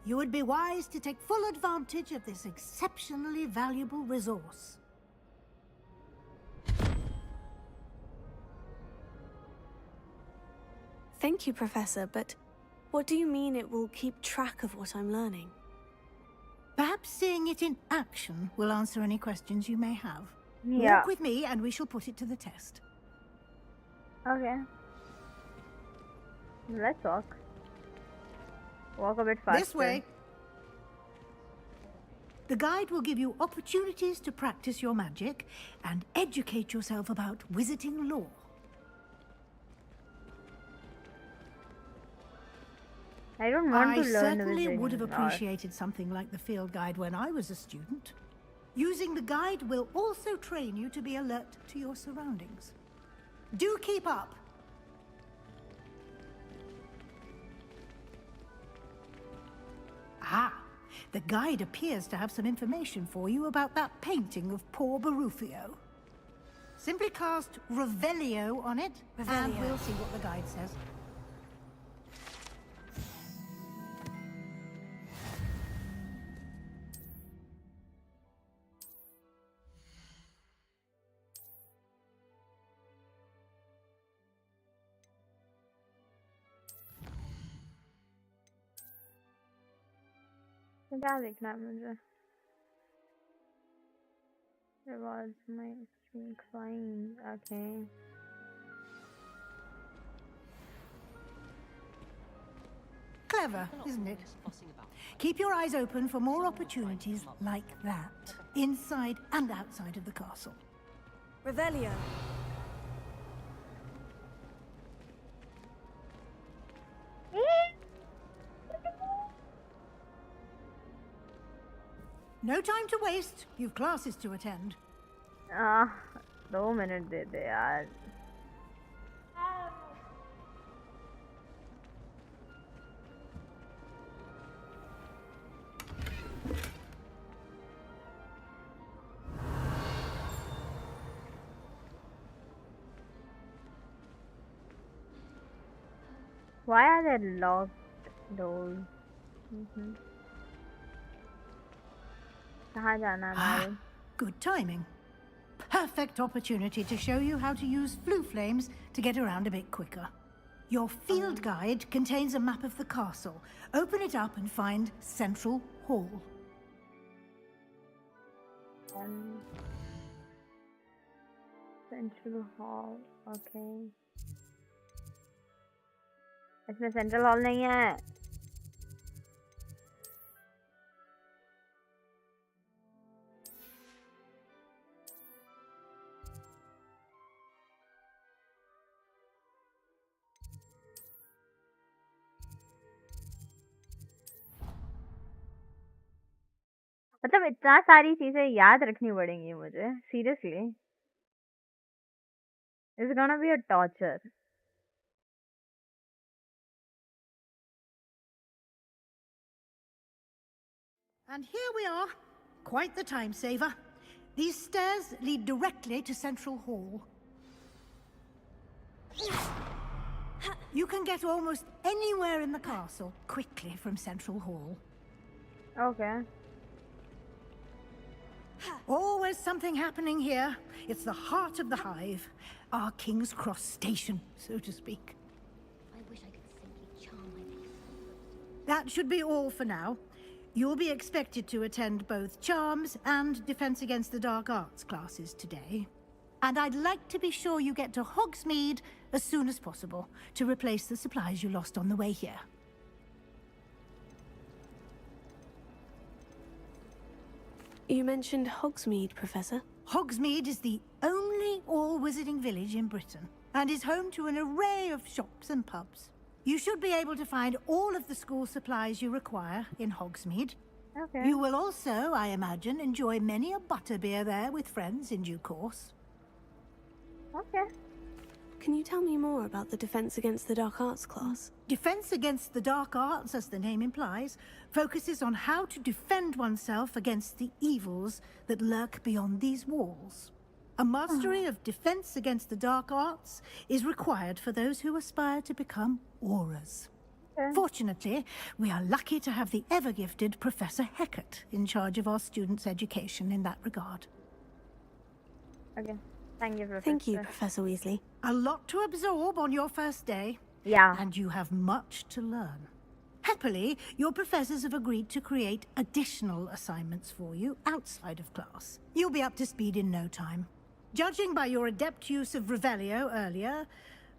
You would be wise to take full advantage of this exceptionally valuable resource. Thank you, Professor, but what do you mean it will keep track of what I'm learning? Perhaps seeing it in action will answer any questions you may have. Yeah. Walk with me and we shall put it to the test. Okay. Let's walk. Walk a bit faster. This way. The guide will give you opportunities to practice your magic and educate yourself about wizarding lore. I don't want to learn certainly wizarding would have lore. appreciated something like the field guide when I was a student. Using the guide will also train you to be alert to your surroundings. Do keep up. Ah, the guide appears to have some information for you about that painting of poor Barufio. Simply cast Revelio on it, and Revelio. we'll see what the guide says. क्या देखना है मुझे? Rewards my streak fine. Okay. Clever, isn't it? Keep your eyes open for more opportunities like that, inside and outside of the castle. Revelio. No time to waste. You've classes to attend. 2 minute दे दे यार. Why are there locked doors? कहाँ जाना है हमारे? Good timing. Perfect opportunity to show you how to use flue flames to get around a bit quicker. Your field guide contains a map of the castle. Open it up and find Central Hall. Central Hall, okay. इसमें Central Hall नहीं है. मतलब इतना सारी चीजें याद रखनी पड़ेंगी मुझे. Seriously. It's gonna be a torture. And here we are. Quite the time saver. These stairs lead directly to Central Hall. You can get almost anywhere in the castle quickly from Central Hall. Okay. Always something happening here. It's the heart of the hive. Our King's Cross station, so to speak. I wish I could simply charm my way. That should be all for now. You'll be expected to attend both Charms and Defense Against the Dark Arts classes today. And I'd like to be sure you get to Hogsmeade as soon as possible to replace the supplies you lost on the way here. You mentioned Hogsmeade, Professor. Hogsmeade is the only all-wizarding village in Britain and is home to an array of shops and pubs. You should be able to find all of the school supplies you require in Hogsmeade. Okay. You will also, I imagine, enjoy many a butterbeer there with friends in due course. Okay. Can you tell me more about the Defense Against the Dark Arts class? Defense Against the Dark Arts, as the name implies, focuses on how to defend oneself against the evils that lurk beyond these walls. A mastery of Defense Against the Dark Arts is required for those who aspire to become Aurors. Fortunately, we are lucky to have the ever-gifted Professor Hecat in charge of our students' education in that regard. Okay. Thank you, Professor. Thank you, Professor Weasley. A lot to absorb on your first day. Yeah. And you have much to learn. Happily, your professors have agreed to create additional assignments for you outside of class. You'll be up to speed in no time. Judging by your adept use of Revelio earlier,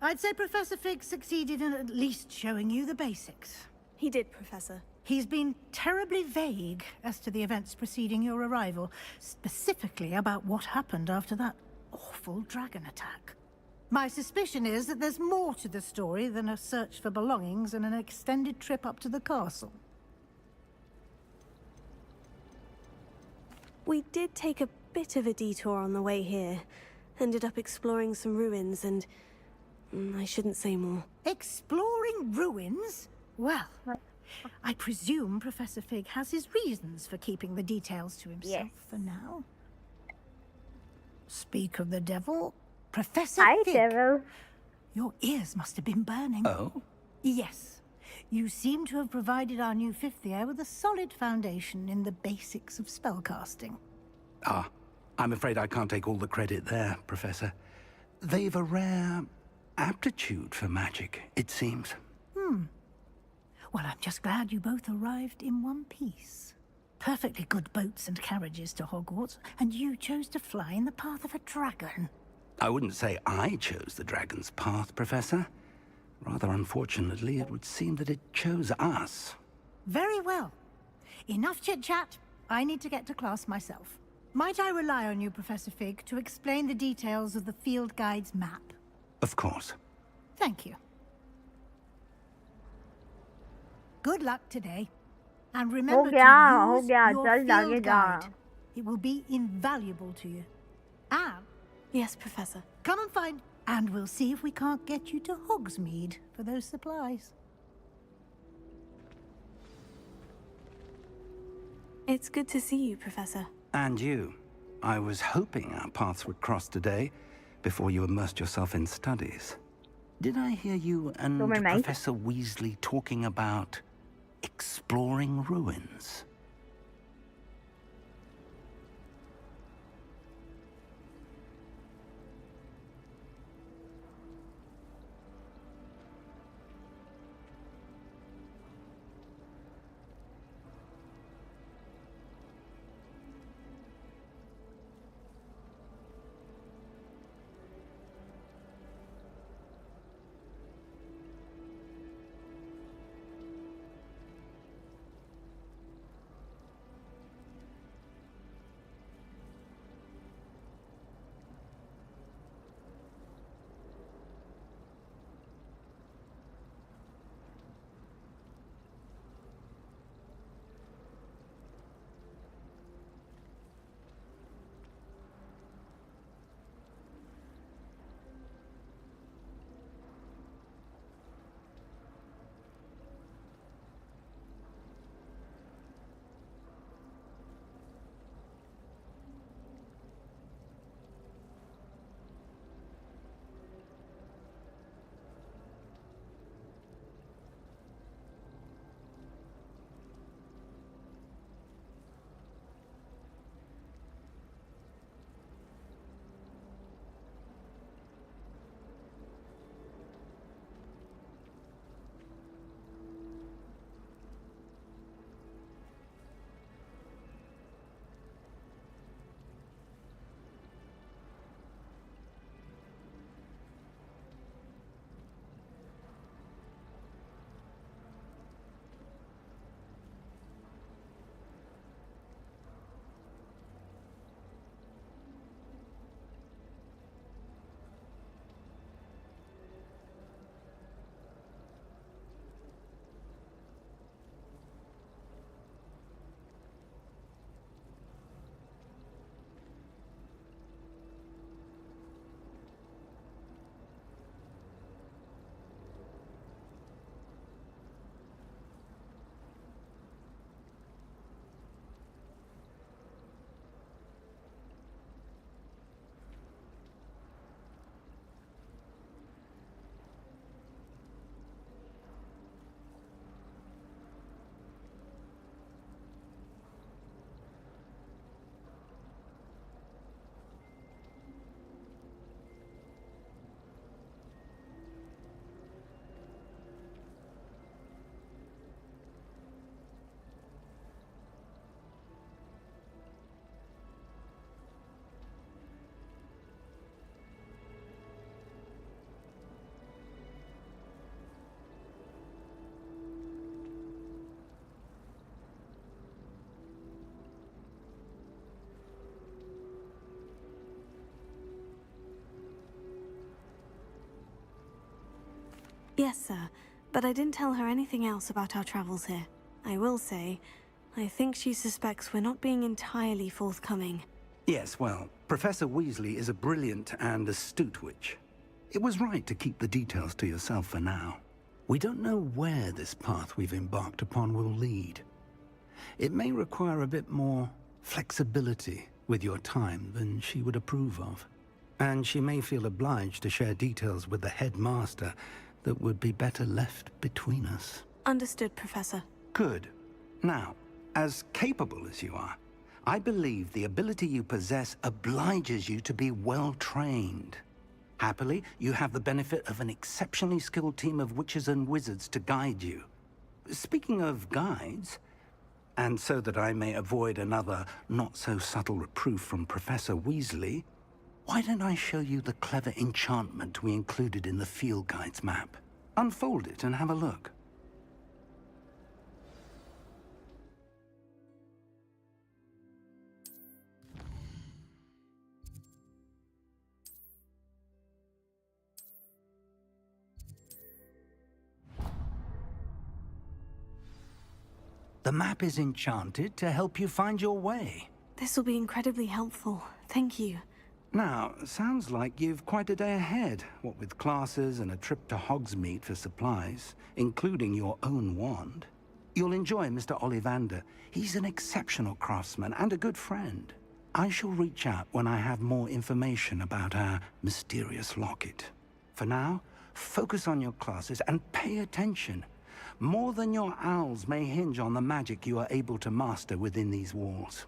I'd say Professor Fig succeeded in at least showing you the basics. He did, Professor. He's been terribly vague as to the events preceding your arrival, specifically about what happened after that awful dragon attack. My suspicion is that there's more to the story than a search for belongings and an extended trip up to the castle. We did take a bit of a detour on the way here. Ended up exploring some ruins and... I shouldn't say more. Exploring ruins? Well, I presume Professor Fig has his reasons for keeping the details to himself for now. Speak of the devil, Professor Fig. Hi, devil. Your ears must have been burning. Oh? Yes. You seem to have provided our new fifth year with a solid foundation in the basics of spellcasting. Ah, I'm afraid I can't take all the credit there, Professor. They've a rare aptitude for magic, it seems. Well, I'm just glad you both arrived in one piece. Perfectly good boats and carriages to Hogwarts, and you chose to fly in the path of a dragon. I wouldn't say I chose the dragon's path, Professor. Rather unfortunately, it would seem that it chose us. Very well. Enough chit-chat. I need to get to class myself. Might I rely on you, Professor Fig, to explain the details of the field guide's map? Of course. Thank you. Good luck today. And remember to use your field guide. It will be invaluable to you. And... Yes, Professor. Come and find... And we'll see if we can't get you to Hogsmeade for those supplies. It's good to see you, Professor. And you. I was hoping our paths would cross today, before you immersed yourself in studies. Did I hear you and Professor Weasley talking about exploring ruins? Yes, sir. But I didn't tell her anything else about our travels here. I will say, I think she suspects we're not being entirely forthcoming. Yes, well, Professor Weasley is a brilliant and astute witch. It was right to keep the details to yourself for now. We don't know where this path we've embarked upon will lead. It may require a bit more flexibility with your time than she would approve of. And she may feel obliged to share details with the headmaster that would be better left between us. Understood, Professor. Good. Now, as capable as you are, I believe the ability you possess obliges you to be well-trained. Happily, you have the benefit of an exceptionally skilled team of witches and wizards to guide you. Speaking of guides, and so that I may avoid another not-so-subtle reproof from Professor Weasley, why don't I show you the clever enchantment we included in the field guide's map? Unfold it and have a look. The map is enchanted to help you find your way. This will be incredibly helpful. Thank you. Now, sounds like you've quite a day ahead, what with classes and a trip to Hogsmeade for supplies, including your own wand. You'll enjoy Mr. Ollivander. He's an exceptional craftsman and a good friend. I shall reach out when I have more information about our mysterious locket. For now, focus on your classes and pay attention. More than your owls may hinge on the magic you are able to master within these walls.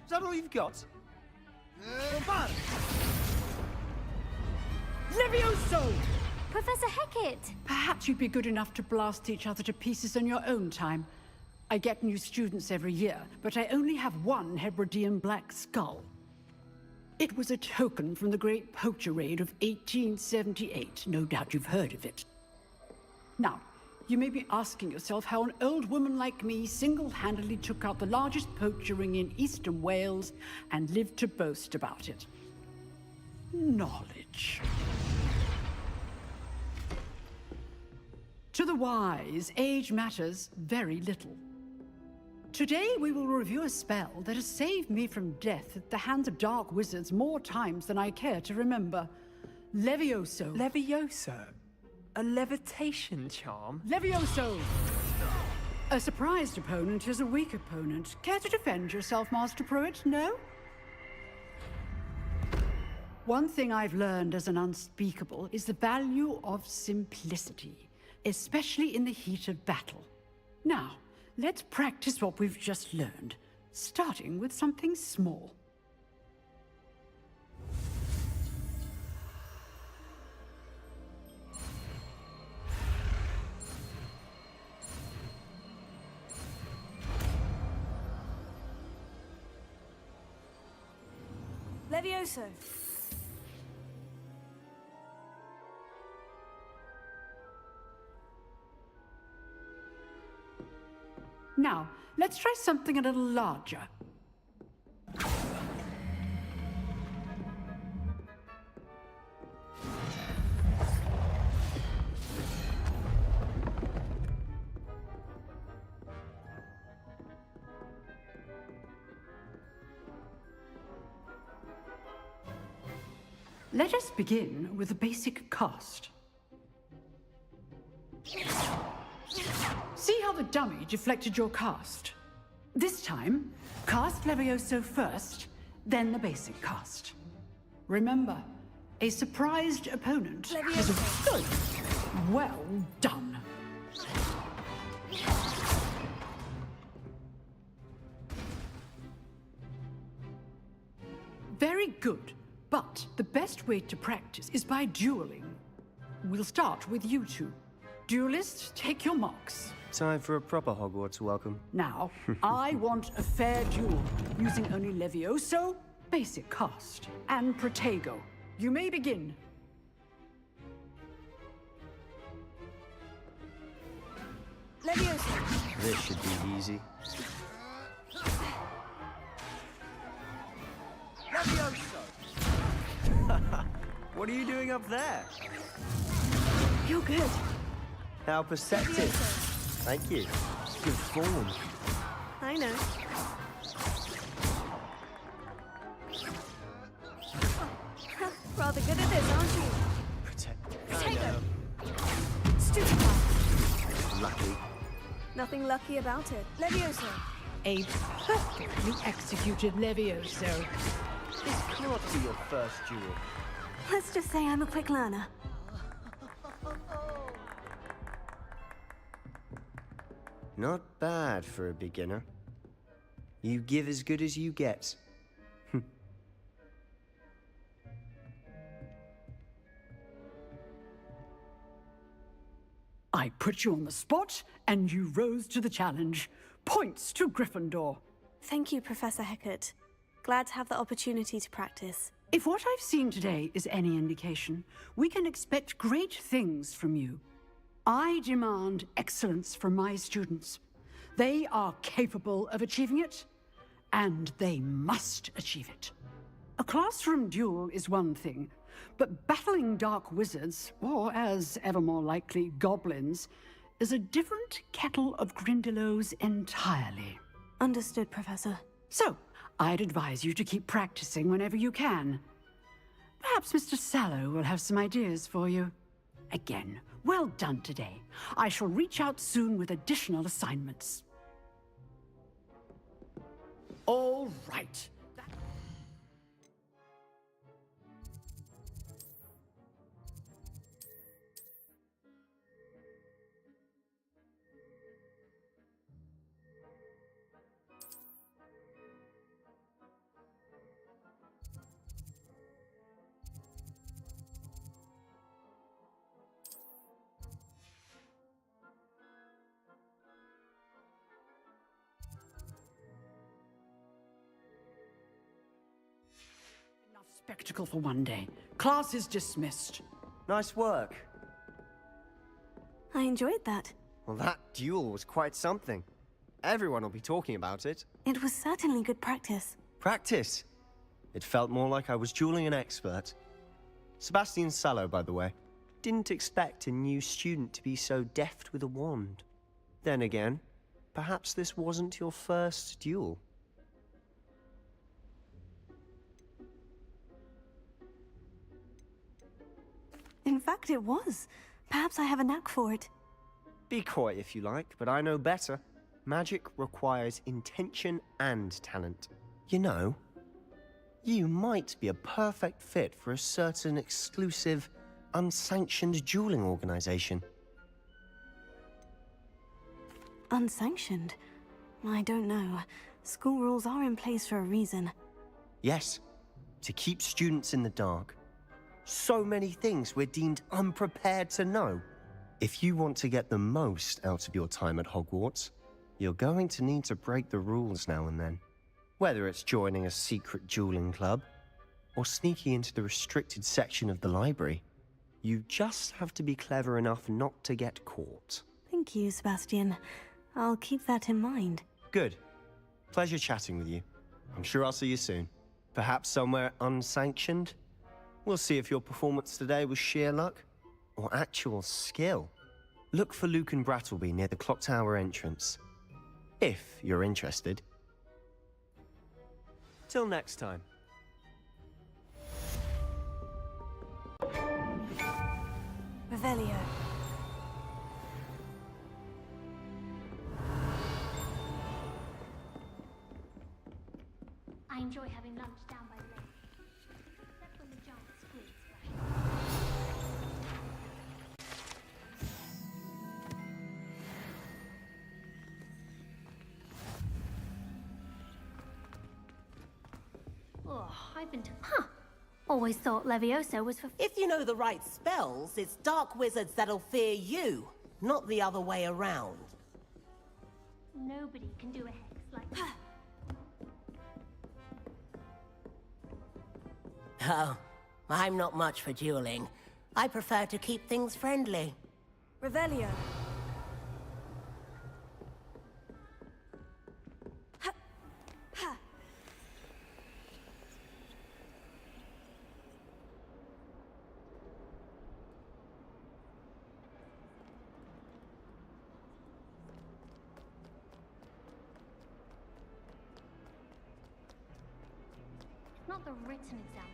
Is that all you've got? Levioso! Professor Hecat! Perhaps you'd be good enough to blast each other to pieces on your own time. I get new students every year, but I only have one Hebridean black skull. It was a token from the Great Poacher Raid of 1878. No doubt you've heard of it. Now, you may be asking yourself how an old woman like me single-handedly took out the largest poacher ring in eastern Wales and lived to boast about it. Knowledge. To the wise, age matters very little. Today we will review a spell that has saved me from death at the hands of dark wizards more times than I care to remember. Levioso. Levioso? A levitation charm? Levioso! A surprised opponent is a weak opponent. Care to defend yourself, Master Pruitt? No? One thing I've learned as an unspeakable is the value of simplicity, especially in the heat of battle. Now, let's practice what we've just learned, starting with something small. Levioso. Now, let's try something a little larger. Let us begin with a basic cast. See how the dummy deflected your cast? This time, cast Levioso first, then the basic cast. Remember, a surprised opponent is a good. Well done. Very good, but the best way to practice is by dueling. We'll start with you two. Duelists, take your marks. Time for a proper Hogwarts welcome. Now, I want a fair duel, using only Levioso, basic cast, and Protego. You may begin. Levioso. This should be easy. Levioso! What are you doing up there? You're good. How perceptive. Thank you. Good form. I know. Rather good at this, aren't you? Protego. Stupid. Lucky. Nothing lucky about it. Levioso. A perfectly executed Levioso. This can't be your first duel. Let's just say I'm a quick learner. Not bad for a beginner. You give as good as you get. I put you on the spot, and you rose to the challenge. Points to Gryffindor. Thank you, Professor Hecat. Glad to have the opportunity to practice. If what I've seen today is any indication, we can expect great things from you. I demand excellence from my students. They are capable of achieving it, and they must achieve it. A classroom duel is one thing, but battling dark wizards, or as ever more likely, goblins, is a different kettle of Grindylows entirely. Understood, Professor. So, I'd advise you to keep practicing whenever you can. Perhaps Mr. Sallow will have some ideas for you. Again, well done today. I shall reach out soon with additional assignments. All right. Spectacle for one day. Class is dismissed. Nice work. I enjoyed that. Well, that duel was quite something. Everyone will be talking about it. It was certainly good practice. Practice? It felt more like I was dueling an expert. Sebastian Sallow, by the way. Didn't expect a new student to be so deft with a wand. Then again, perhaps this wasn't your first duel. In fact, it was. Perhaps I have a knack for it. Be coy if you like, but I know better. Magic requires intention and talent. You know, you might be a perfect fit for a certain exclusive, unsanctioned dueling organization. Unsanctioned? I don't know. School rules are in place for a reason. Yes, to keep students in the dark. So many things we're deemed unprepared to know. If you want to get the most out of your time at Hogwarts, you're going to need to break the rules now and then. Whether it's joining a secret dueling club, or sneaking into the restricted section of the library, you just have to be clever enough not to get caught. Thank you, Sebastian. I'll keep that in mind. Good. Pleasure chatting with you. I'm sure I'll see you soon. Perhaps somewhere unsanctioned? We'll see if your performance today was sheer luck or actual skill. Look for Luke and Brattleby near the clock tower entrance, if you're interested. Till next time. Revelio. enjoy having lunch down by the lake. Except when the giant squid splashes. Oh, I've been to... Huh. Always thought Levioso was for... If you know the right spells, it's dark wizards that'll fear you, not the other way around. Nobody can do a hex like that. Oh, I'm not much for dueling. I prefer to keep things friendly. Revelio. Not the written exam.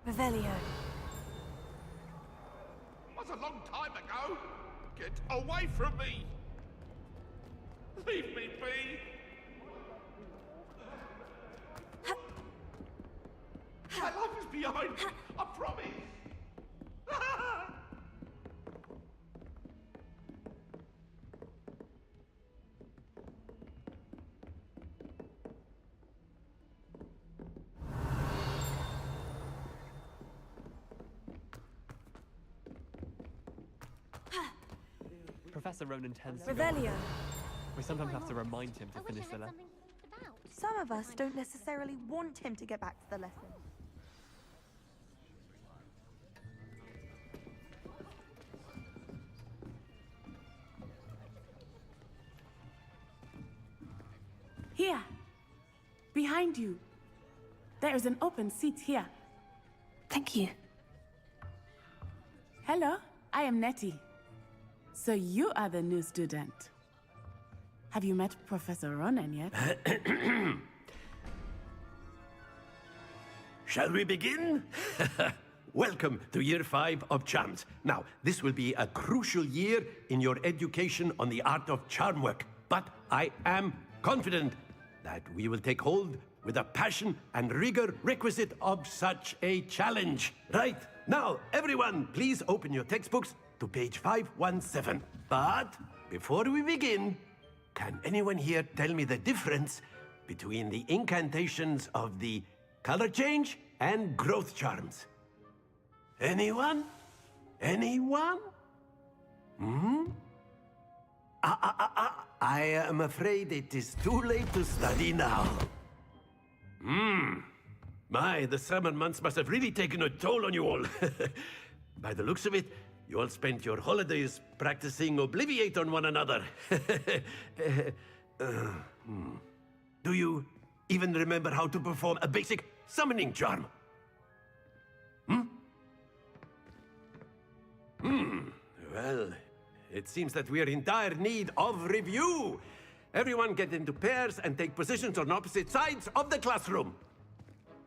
Revelio. Was a long time ago. Get away from me. Leave me be. My life is behind me. I promise. Professor Ronan tends to Revelio. go. We sometimes have to remind him to finish the lesson. Some of us don't necessarily want him to get back to the lesson. Here. Behind you. There is an open seat here. Thank you. Hello, I am Nettie. So you are the new student. Have you met Professor Ronan yet? Shall we begin? Welcome to Year 5 of Charms. Now, this will be a crucial year in your education on the art of charm work. But I am confident that we will take hold with the passion and rigor requisite of such a challenge. Right, now, everyone, please open your textbooks to page 517. But before we begin, can anyone here tell me the difference between the incantations of the color change and growth charms? Anyone? Anyone? I am afraid it is too late to study now. My, the summer months must have really taken a toll on you all. By the looks of it, you all spent your holidays practicing Obliviate on one another. Do you even remember how to perform a basic summoning charm? Well, it seems that we are in dire need of review. Everyone get into pairs and take positions on opposite sides of the classroom.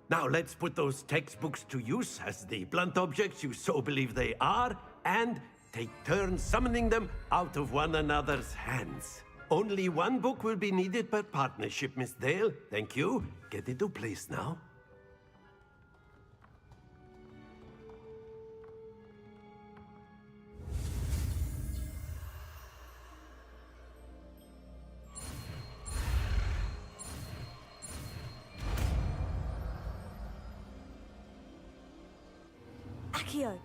Now let's put those textbooks to use as the blunt objects you so believe they are, and take turns summoning them out of one another's hands. Only one book will be needed per partnership, Miss Dale. Thank you. Get into place now. Accio.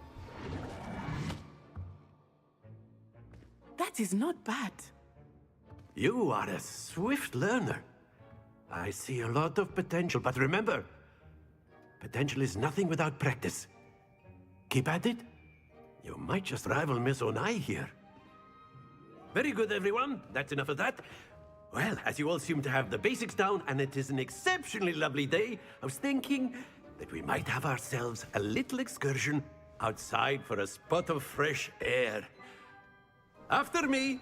That is not bad. You are a swift learner. I see a lot of potential, but remember, potential is nothing without practice. Keep at it. You might just rival Miss Onai here. Very good, everyone. That's enough of that. Well, as you all seem to have the basics down, and it is an exceptionally lovely day, I was thinking that we might have ourselves a little excursion outside for a spot of fresh air. After me.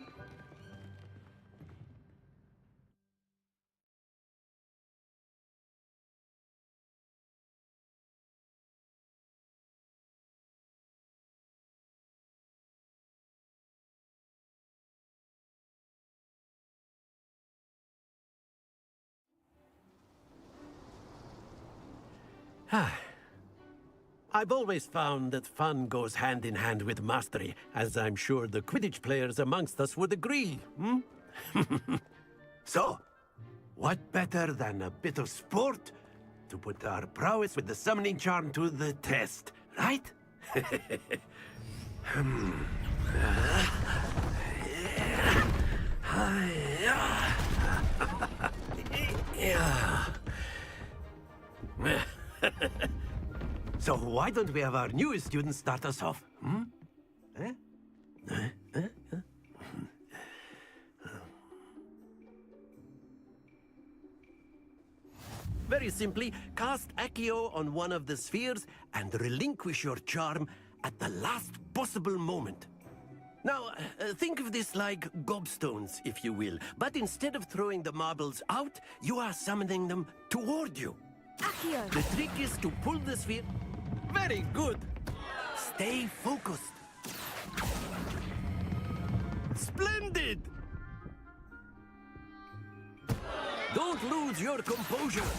I've always found that fun goes hand in hand with mastery, as I'm sure the Quidditch players amongst us would agree, hmm? So, what better than a bit of sport to put our prowess with the summoning charm to the test, right? So why don't we have our newest student start us off? Hmm? Very simply, cast Accio on one of the spheres and relinquish your charm at the last possible moment. Now, think of this like gobstones, if you will, but instead of throwing the marbles out, you are summoning them toward you. Accio! The trick is to pull the sphere... Very good! Stay focused. Splendid! Don't lose your composure.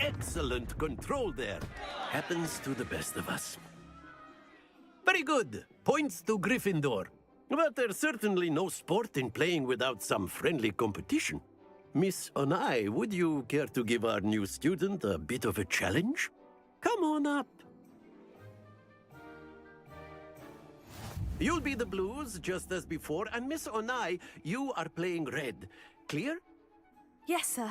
Excellent control there. Happens to the best of us. Very good. Points to Gryffindor. But there's certainly no sport in playing without some friendly competition. Miss Onai, would you care to give our new student a bit of a challenge? Come on up. You'll be the blues, just as before, and Miss Onai, you are playing red. Clear? Yes, sir.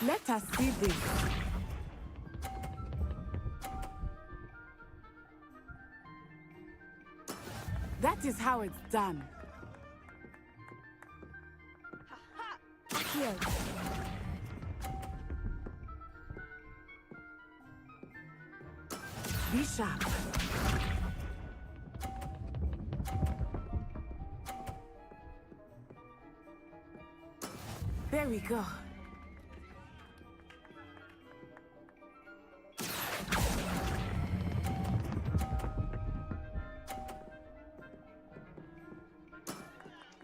Let us see this. That is how it's done. Accio! Be sharp. There we go.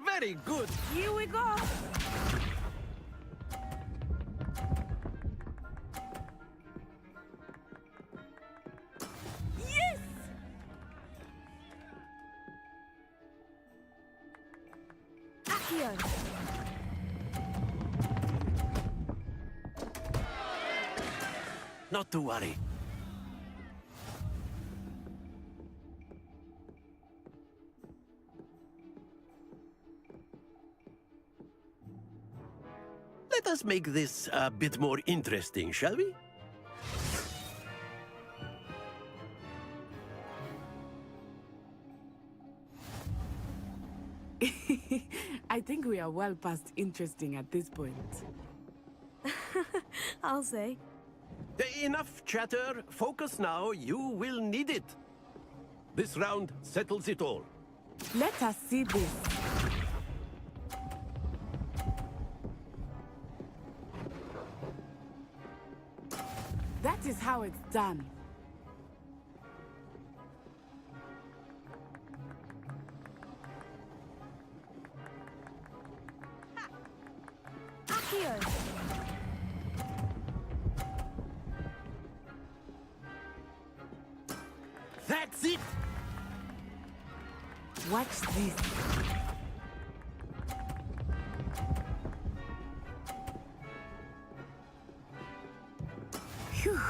Very good. Here we go. Yes! Accio! Not to worry. Let us make this a bit more interesting, shall we? I think we are well past interesting at this point. I'll say. Enough chatter. Focus now. You will need it. This round settles it all. Let us see this. That is how it's done. Accio! That's it! Watch this. Phew.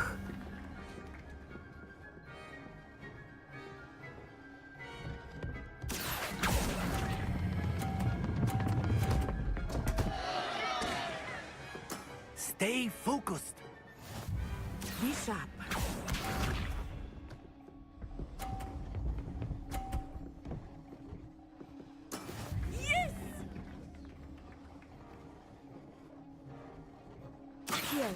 Stay focused. Be sharp. Yes! Accio!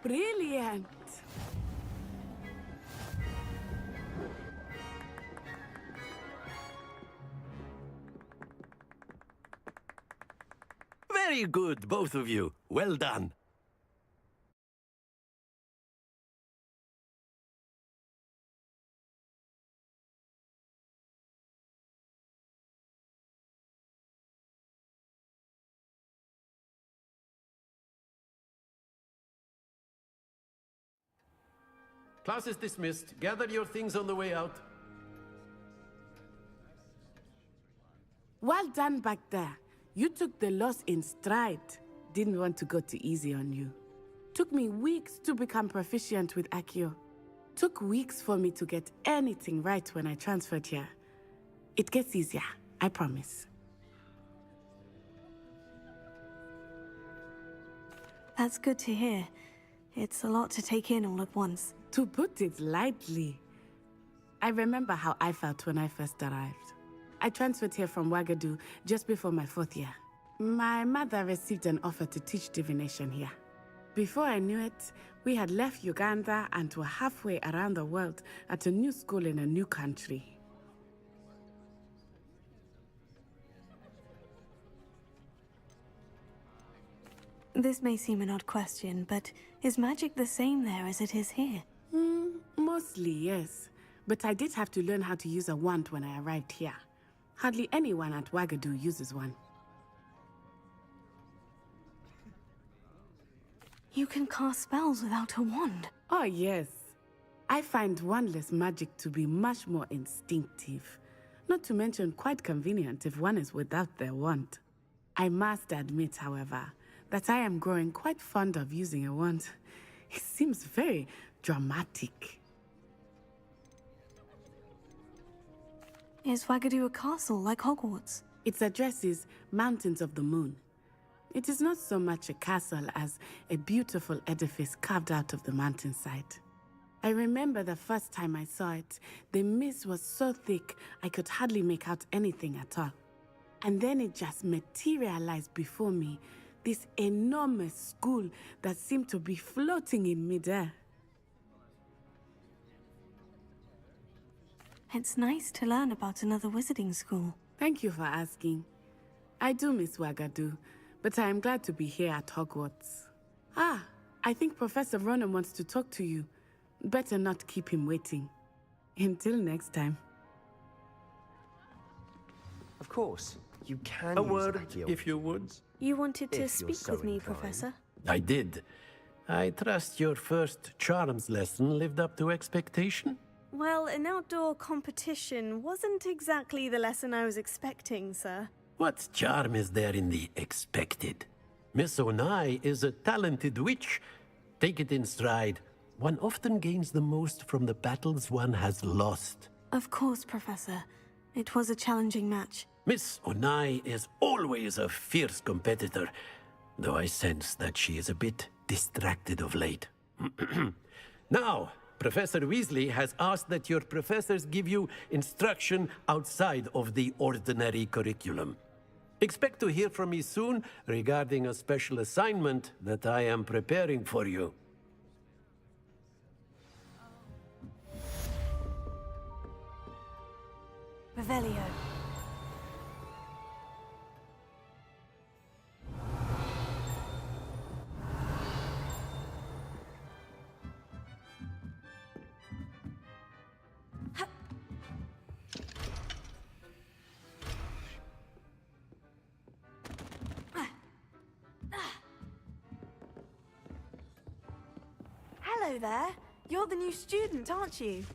Brilliant. Very good, both of you. Well done. Class is dismissed. Gather your things on the way out. Well done back there. You took the loss in stride. Didn't want to go too easy on you. Took me weeks to become proficient with Accio. Took weeks for me to get anything right when I transferred here. It gets easier, I promise. That's good to hear. It's a lot to take in all at once. To put it lightly, I remember how I felt when I first arrived. I transferred here from Wagadu just before my 4th year. My mother received an offer to teach divination here. Before I knew it, we had left Uganda and were halfway around the world at a new school in a new country. This may seem an odd question, but is magic the same there as it is here? Mostly, yes. But I did have to learn how to use a wand when I arrived here. Hardly anyone at Wagadu uses one. You can cast spells without a wand? Oh, yes. I find wandless magic to be much more instinctive. Not to mention quite convenient if one is without their wand. I must admit, however, that I am growing quite fond of using a wand. It seems very dramatic. Is Wagadu a castle like Hogwarts? Its address is Mountains of the Moon. It is not so much a castle as a beautiful edifice carved out of the mountainside. I remember the first time I saw it, the mist was so thick I could hardly make out anything at all. And then it just materialized before me, this enormous school that seemed to be floating in midair. It's nice to learn about another wizarding school. Thank you for asking. I do miss Wagadu, but I am glad to be here at Hogwarts. Ah, I think Professor Ronan wants to talk to you. Better not keep him waiting. Until next time. Of course, you can A use word, Accio. if you would. You wanted to If you're speak so with me, inclined. Professor? I did. I trust your first charms lesson lived up to expectation? Well, an outdoor competition wasn't exactly the lesson I was expecting, sir. What charm is there in the expected? Miss Onai is a talented witch. Take it in stride. One often gains the most from the battles one has lost. Of course, Professor. It was a challenging match. Miss Onai is always a fierce competitor, though I sense that she is a bit distracted of late. Now, Professor Weasley has asked that your professors give you instruction outside of the ordinary curriculum. Expect to hear from me soon regarding a special assignment that I am preparing for you. Revelio. Hello there. You're the new student, aren't you?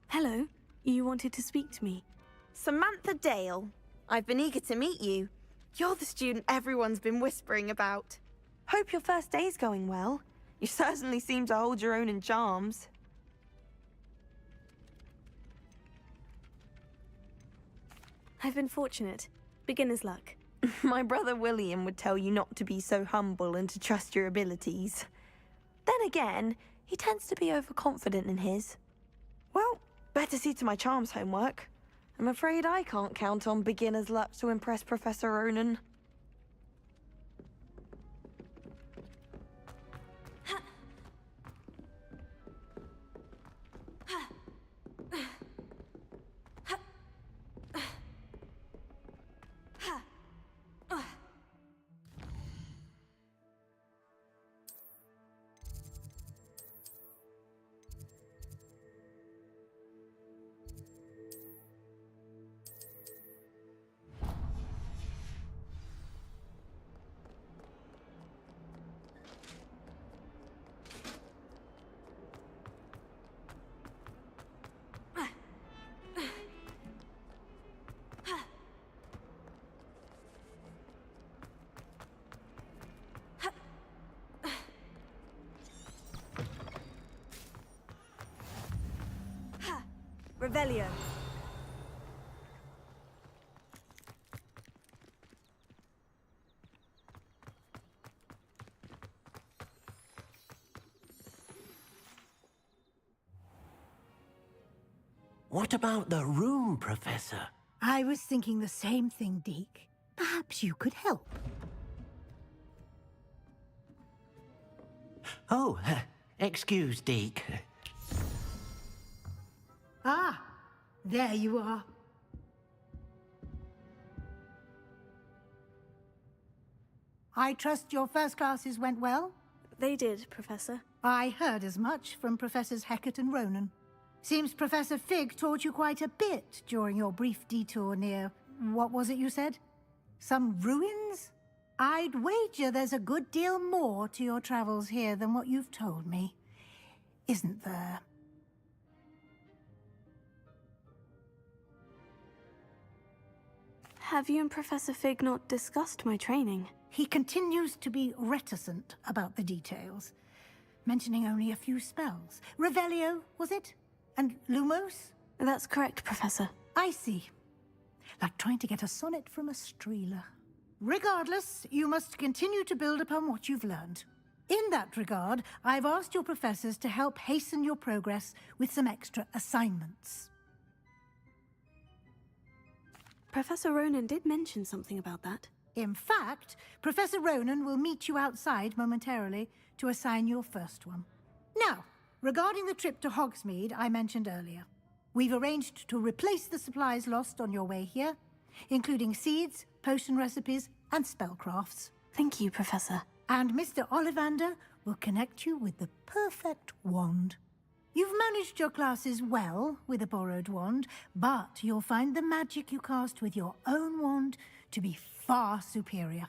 Hello. You wanted to speak to me. Samantha Dale. I've been eager to meet you. You're the student everyone's been whispering about. Hope your first day's going well. You certainly seem to hold your own in charms. I've been fortunate. Beginner's luck. My brother William would tell you not to be so humble and to trust your abilities. Then again, he tends to be overconfident in his. Well, better see to my charms homework. I'm afraid I can't count on beginner's luck to impress Professor Ronan. Revelio. What about the room, Professor? I was thinking the same thing, Deke. Perhaps you could help. Oh, excuse, Deke. Ah, there you are. I trust your first classes went well? They did, Professor. I heard as much from Professors Hecat and Ronan. Seems Professor Fig taught you quite a bit during your brief detour near... what was it you said? Some ruins? I'd wager there's a good deal more to your travels here than what you've told me. Isn't there? Have you and Professor Fig not discussed my training? He continues to be reticent about the details, mentioning only a few spells. Revelio, was it? And Lumos? That's correct, Professor. I see. Like trying to get a sonnet from a streeler. Regardless, you must continue to build upon what you've learned. In that regard, I've asked your professors to help hasten your progress with some extra assignments. Professor Ronan did mention something about that. In fact, Professor Ronan will meet you outside momentarily to assign your first one. Now, regarding the trip to Hogsmeade I mentioned earlier, we've arranged to replace the supplies lost on your way here, including seeds, potion recipes, and spellcrafts. Thank you, Professor. And Mr. Ollivander will connect you with the perfect wand. You've managed your classes well with a borrowed wand, but you'll find the magic you cast with your own wand to be far superior.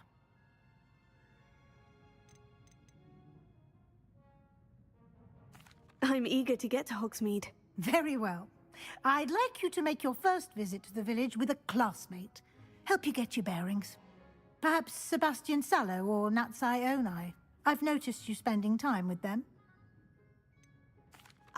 I'm eager to get to Hogsmeade. Very well. I'd like you to make your first visit to the village with a classmate. Help you get your bearings. Perhaps Sebastian Sallow or Natsai Onai. I've noticed you spending time with them.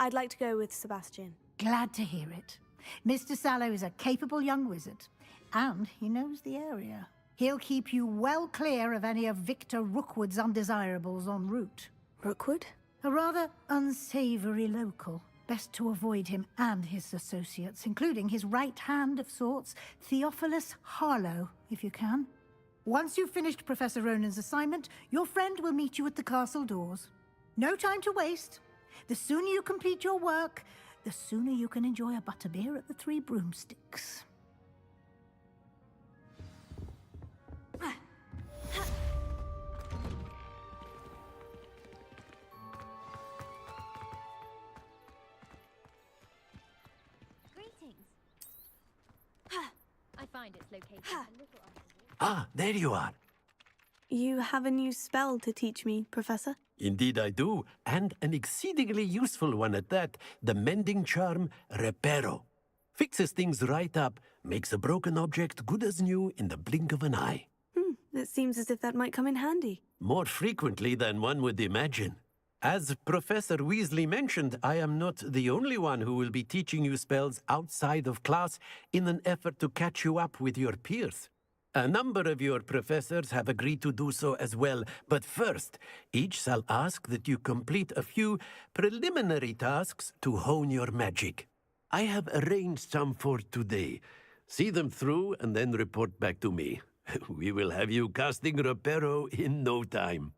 I'd like to go with Sebastian. Glad to hear it. Mr. Sallow is a capable young wizard, and he knows the area. He'll keep you well clear of any of Victor Rookwood's undesirables en route. Rookwood? A rather unsavory local. Best to avoid him and his associates, including his right hand of sorts, Theophilus Harlow, if you can. Once you've finished Professor Ronan's assignment, your friend will meet you at the castle doors. No time to waste. The sooner you complete your work, the sooner you can enjoy a butterbeer at the Three Broomsticks. Greetings. I find its location a little unpredictable. Ah, there you are. You have a new spell to teach me, Professor? Indeed I do, and an exceedingly useful one at that, the mending charm Reparo. Fixes things right up, makes a broken object good as new in the blink of an eye. It seems as if that might come in handy. More frequently than one would imagine. As Professor Weasley mentioned, I am not the only one who will be teaching you spells outside of class in an effort to catch you up with your peers. A number of your professors have agreed to do so as well, but first, each shall ask that you complete a few preliminary tasks to hone your magic. I have arranged some for today. See them through and then report back to me. We will have you casting Reparo in no time.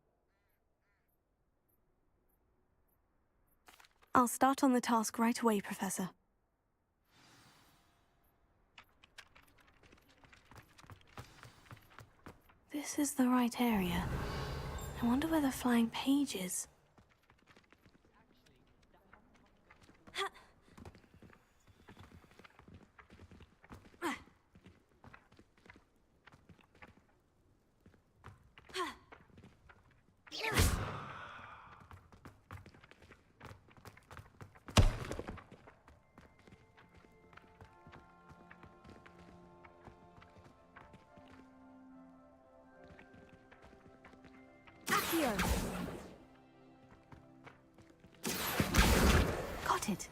I'll start on the task right away, Professor. This is the right area. I wonder where the flying page is. Got it.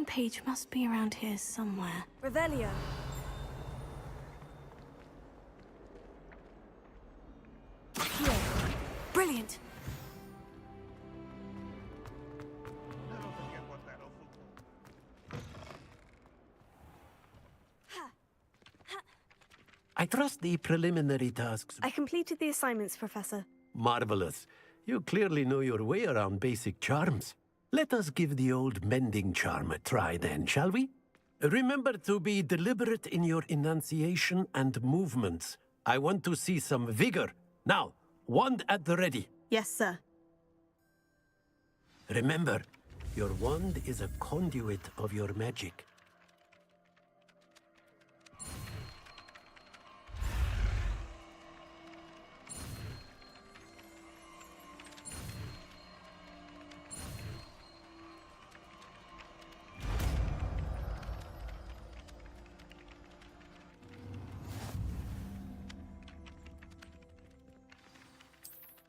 drawing page must be around here somewhere. Revelio. Here. Brilliant. I trust the preliminary tasks. I completed the assignments, Professor. Marvelous. You clearly know your way around basic charms. Let us give the old mending charm a try then, shall we? Remember to be deliberate in your enunciation and movements. I want to see some vigor. Now, wand at the ready. Yes, sir. Remember, your wand is a conduit of your magic.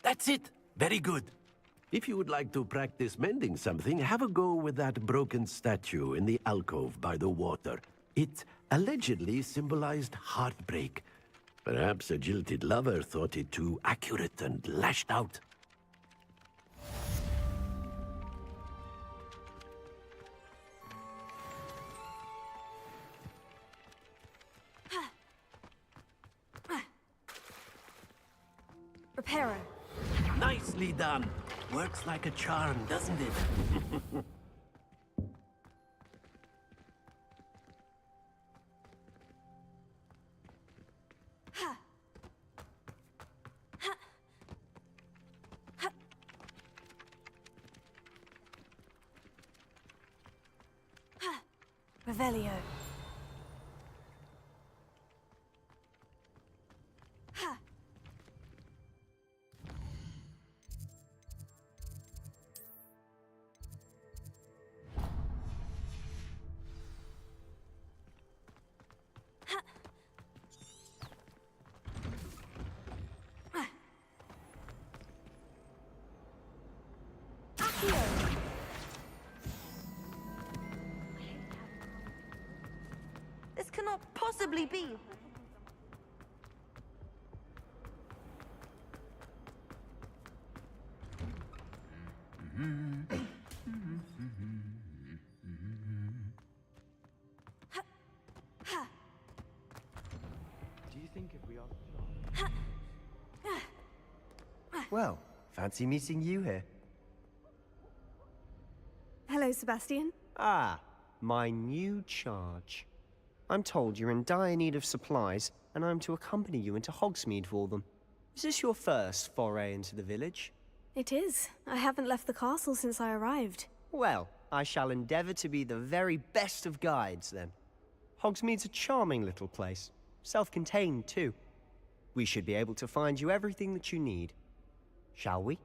That's it. Very good. If you would like to practice mending something, have a go with that broken statue in the alcove by the water. It allegedly symbolized heartbreak. Perhaps a jilted lover thought it too accurate and lashed out. Reparo. Nicely done. Works like a charm, doesn't it? Revelio. This cannot possibly be. Do you think if we are... Well, fancy meeting you here. Hello, Sebastian. Ah, my new charge. I'm told you're in dire need of supplies, and I'm to accompany you into Hogsmeade for them. Is this your first foray into the village? It is. I haven't left the castle since I arrived. Well, I shall endeavour to be the very best of guides, then. Hogsmeade's a charming little place. Self-contained, too. We should be able to find you everything that you need. Shall we?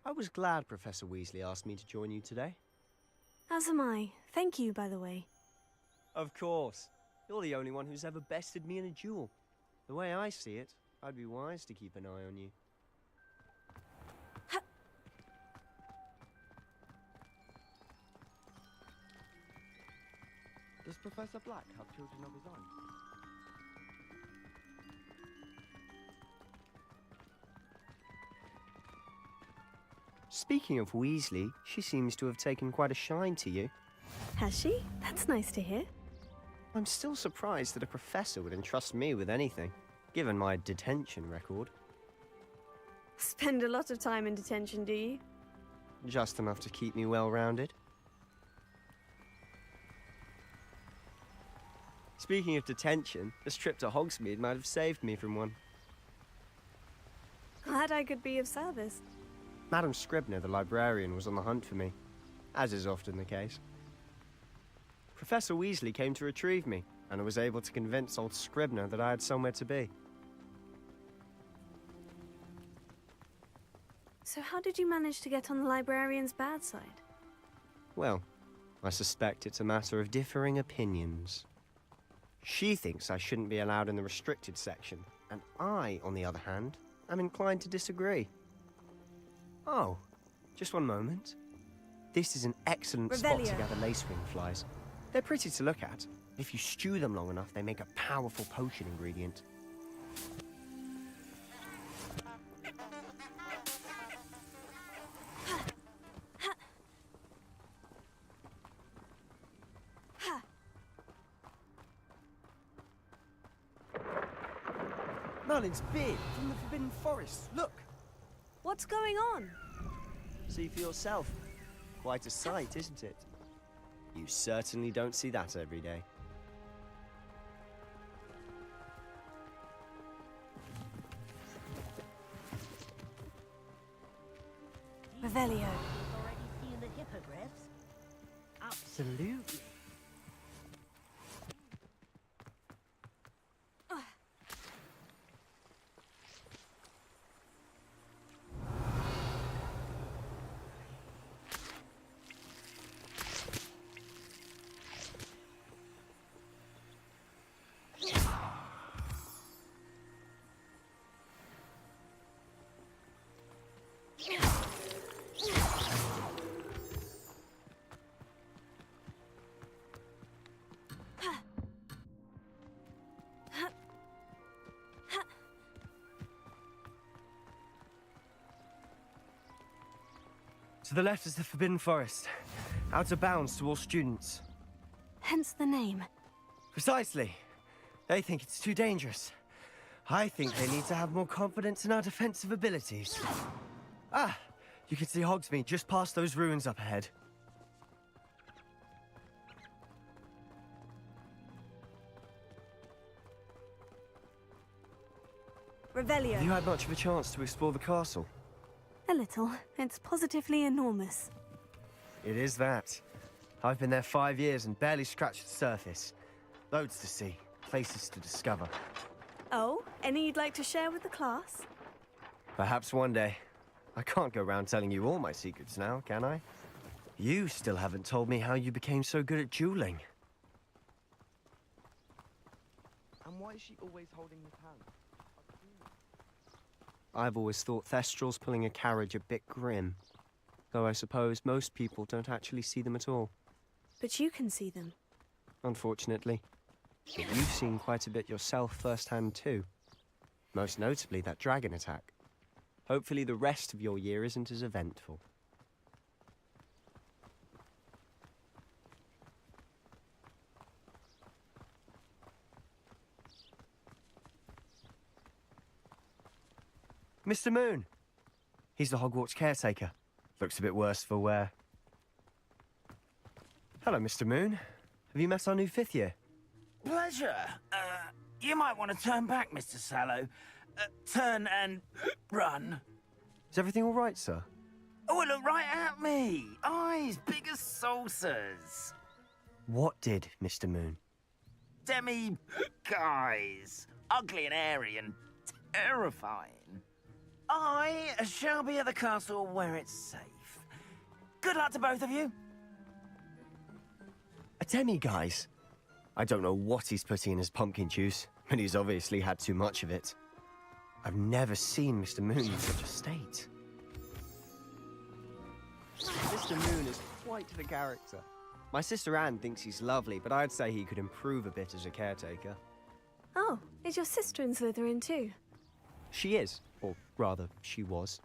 I was glad Professor Weasley asked me to join you today. As am I. Thank you, by the way. Of course. You're the only one who's ever bested me in a duel. The way I see it, I'd be wise to keep an eye on you. Does Professor Black have children of his own? Speaking of Weasley, she seems to have taken quite a shine to you. Has she? That's nice to hear. I'm still surprised that a professor would entrust me with anything, given my detention record. Spend a lot of time in detention, do you? Just enough to keep me well-rounded. Speaking of detention, this trip to Hogsmeade might have saved me from one. Glad I could be of service. Madam Scribner, the librarian, was on the hunt for me, as is often the case. Professor Weasley came to retrieve me, and I was able to convince old Scribner that I had somewhere to be. So how did you manage to get on the librarian's bad side? Well, I suspect it's a matter of differing opinions. She thinks I shouldn't be allowed in the restricted section, and I, on the other hand, am inclined to disagree. Oh, just one moment. This is an excellent spot to gather lacewing flies. They're pretty to look at. If you stew them long enough, they make a powerful potion ingredient. Merlin's beard from the Forbidden Forest. Look! What's going on? See for yourself. Quite a sight, isn't it? You certainly don't see that every day. Revelio. Already seen the hippogriffs? Absolutely. To the left is the Forbidden Forest. Out of bounds to all students. Hence the name. Precisely. They think it's too dangerous. I think they need to have more confidence in our defensive abilities. Ah, you can see Hogsmeade just past those ruins up ahead. Revelio. Have you had much of a chance to explore the castle? A little. It's positively enormous. It is that. I've been there 5 years and barely scratched the surface. Loads to see, places to discover. Oh, any you'd like to share with the class? Perhaps one day. I can't go around telling you all my secrets now, can I? You still haven't told me how you became so good at dueling. And why is she always holding his hand? I've always thought Thestrals pulling a carriage a bit grim. Though I suppose most people don't actually see them at all. But you can see them. Unfortunately. But you've seen quite a bit yourself firsthand too. Most notably that dragon attack. Hopefully the rest of your year isn't as eventful. Mr. Moon. He's the Hogwarts caretaker. Looks a bit worse for wear. Hello, Mr. Moon. Have you met our new 5th year? Pleasure. You might want to turn back, Mr. Sallow. Turn and run. Is everything all right, sir? Oh, look right at me. Eyes big as saucers. What did, Mr. Moon? Demi-guys. Ugly and airy and terrifying. I shall be at the castle where it's safe. Good luck to both of you. A demi-guise? I don't know what he's putting in his pumpkin juice, but he's obviously had too much of it. I've never seen Mr. Moon in such a state. Mr. Moon is quite the character. My sister Anne thinks he's lovely, but I'd say he could improve a bit as a caretaker. Oh, is your sister in Slytherin too? She is, or rather, she was.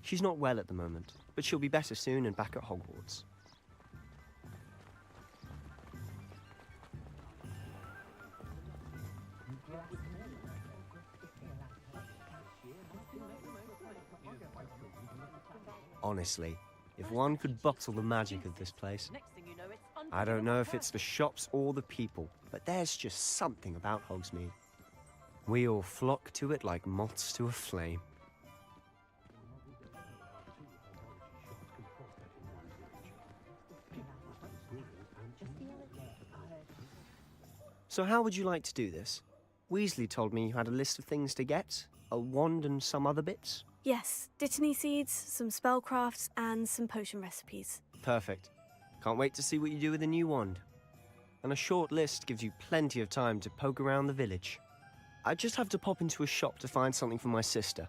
She's not well at the moment, but she'll be better soon and back at Hogwarts. Honestly, if one could bottle the magic of this place, I don't know if it's the shops or the people, but there's just something about Hogsmeade. We all flock to it like moths to a flame. So how would you like to do this? Weasley told me you had a list of things to get, a wand and some other bits. Yes, dittany seeds, some spellcrafts, and some potion recipes. Perfect. Can't wait to see what you do with the new wand. And a short list gives you plenty of time to poke around the village. I just have to pop into a shop to find something for my sister.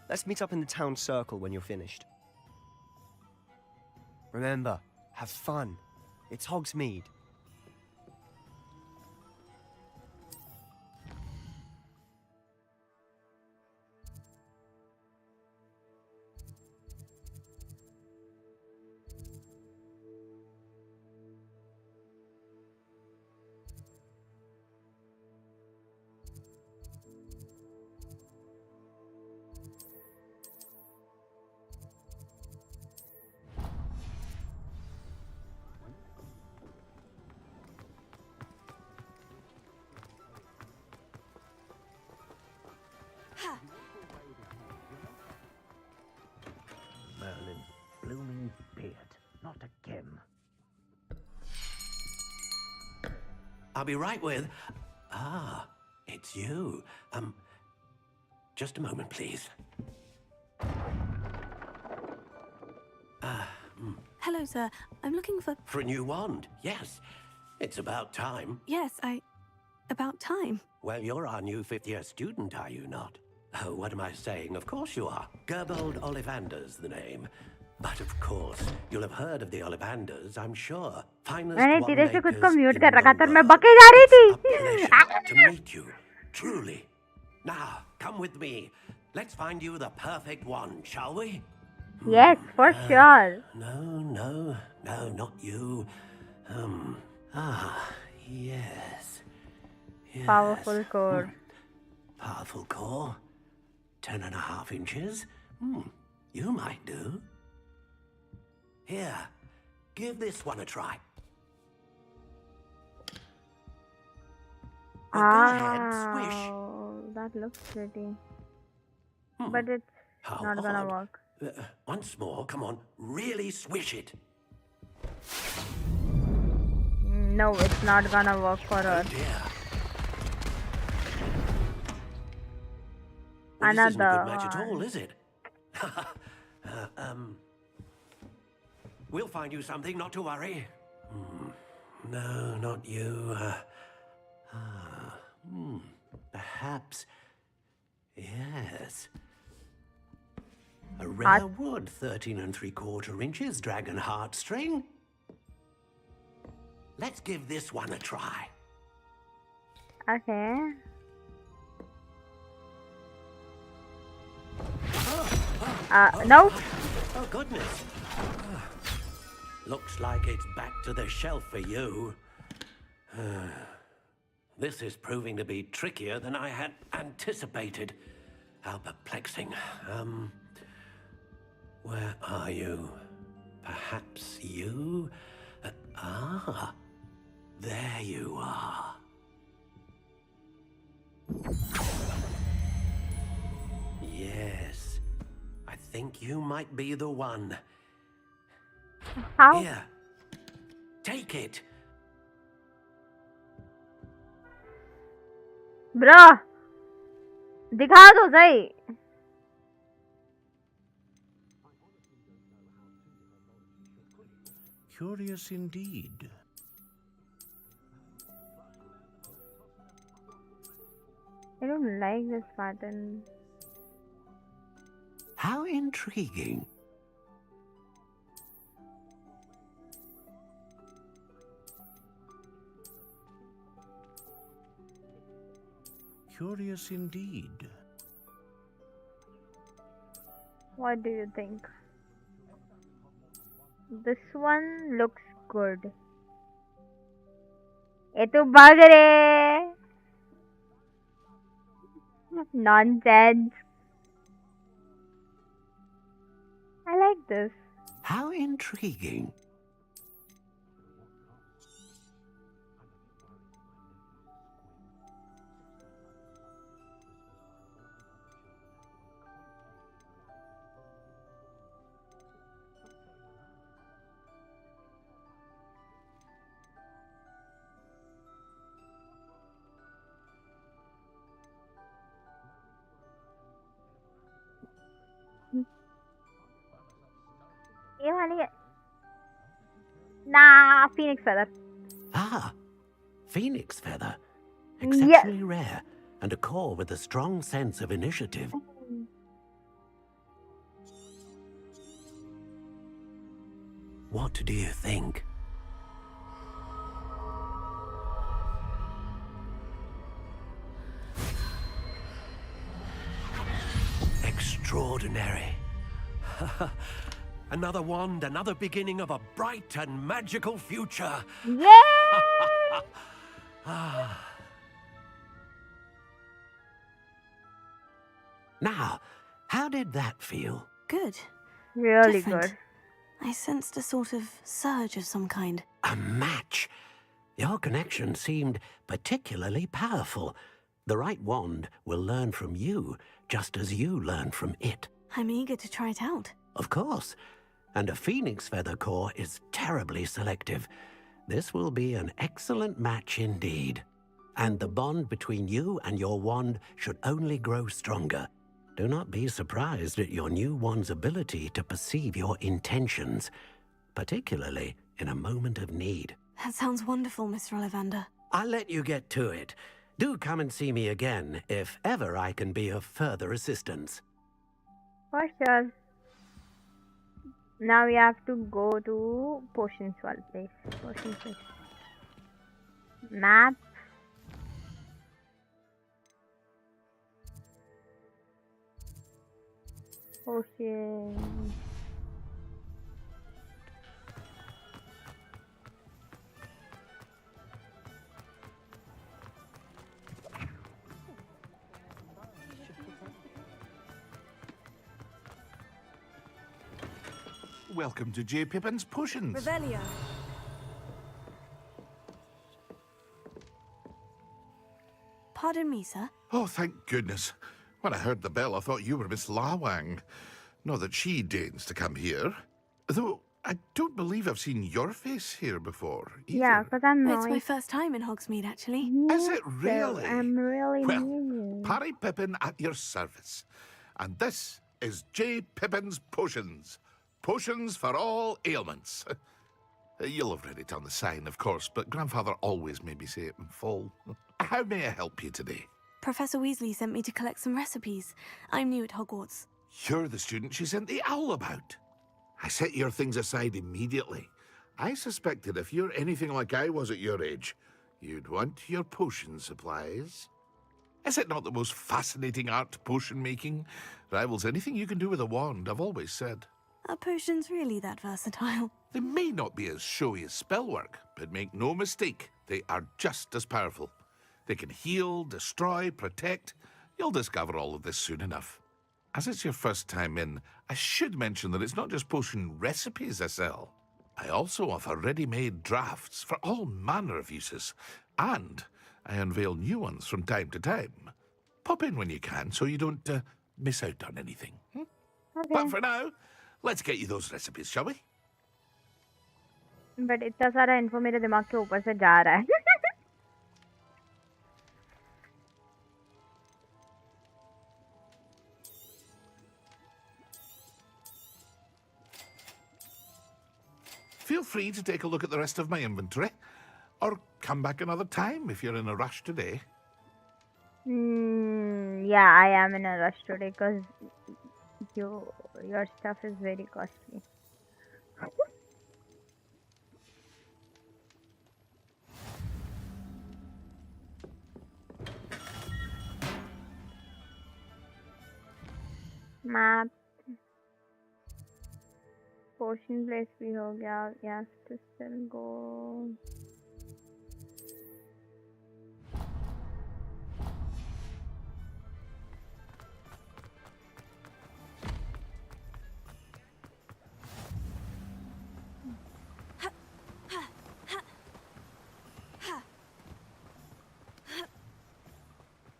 Let's meet up in the town circle when you're finished. Remember, have fun. It's Hogsmeade. Merlin, blooming beard, not again. I'll be right with... Ah, it's you. Just a moment, please. Hello, sir. I'm looking for... For a new wand, yes. It's about time. Yes, about time. Well, you're our new fifth-year student, are you not? Oh, what am I saying? Of course you are. Gerbold Ollivander's the name. But of course, you'll have heard of the Ollivanders, I'm sure. Finest मैंने धीरे से खुद को winemakers mute in कर the रखा था और मैं world. बके जा रही थी. It's a pleasure to meet you, truly. Now, come with me. Let's find you the perfect one, shall we? Yes, for sure. No, not you. Yes. Powerful core. Powerful core. 10.5 inches. You might do. Here, give this one a try. Well, go ahead, swish. That looks pretty. But it's How not gonna odd. work. Once more, come on, really swish it. No, it's not gonna work for her. Oh dear. Well, this isn't Another good match at all, one. is it? We'll find you something, not to worry. No, not you. Perhaps. Yes. A rare wood, 13 3/4 inches, dragon heartstring. Let's give this one a try. Okay. No. Oh, goodness. Looks like it's back to the shelf for you. This is proving to be trickier than I had anticipated. How perplexing. Where are you? Perhaps you? There you are. Yes. I think you might be the one. How? Here. Take it. Bruh. दिखा दो सही. Curious indeed. I don't like this pattern. How intriguing. Curious indeed. What do you think? This one looks good. ये तो भाग रे. Nonsense. I like this. How intriguing. Nah, Phoenix Feather. Ah, Phoenix Feather. Exceptionally rare, and a core with a strong sense of initiative. What do you think? Extraordinary. Another wand, another beginning of a bright and magical future. Yeah! Now, how did that feel? Good. Really Different. good. I sensed a sort of surge of some kind. A match. Your connection seemed particularly powerful. The right wand will learn from you, just as you learn from it. I'm eager to try it out. Of course. And a Phoenix Feather core is terribly selective. This will be an excellent match indeed. And the bond between you and your wand should only grow stronger. Do not be surprised at your new wand's ability to perceive your intentions, particularly in a moment of need. That sounds wonderful, Mr. Ollivander. I'll let you get to it. Do come and see me again if ever I can be of further assistance. For sure. Now we have to go to Potions place. Potions place. Map. Potions. Welcome to J. Pippin's Potions. Revelio. Pardon me, sir. Oh, thank goodness. When I heard the bell, I thought you were Miss Lawang. Not that she deigns to come here. Though, I don't believe I've seen your face here before, either. Yeah, because I'm not. It's my first time in Hogsmeade, actually. Is it really? I'm really Well, new. Parry Pippin at your service. And this is J. Pippin's Potions. Potions for all ailments. You'll have read it on the sign, of course, but Grandfather always made me say it in full. How may I help you today? Professor Weasley sent me to collect some recipes. I'm new at Hogwarts. You're the student she sent the owl about. I set your things aside immediately. I suspected if you're anything like I was at your age, you'd want your potion supplies. Is it not the most fascinating art, potion making? Rivals anything you can do with a wand, I've always said. Are potions really that versatile? They may not be as showy as spellwork, but make no mistake, they are just as powerful. They can heal, destroy, protect. You'll discover all of this soon enough. As it's your first time in, I should mention that it's not just potion recipes I sell. I also offer ready-made drafts for all manner of uses, and I unveil new ones from time to time. Pop in when you can so you don't miss out on anything. Okay. But for now, let's get you those recipes, shall we? But इतना सारा info मेरे दिमाग के ऊपर से जा रहा है. Feel free to take a look at the rest of my inventory, or come back another time if you're in a rush today. Yeah, I am in a rush today because your stuff is very costly. Map. Potion place भी हो गया. Yes, to still go.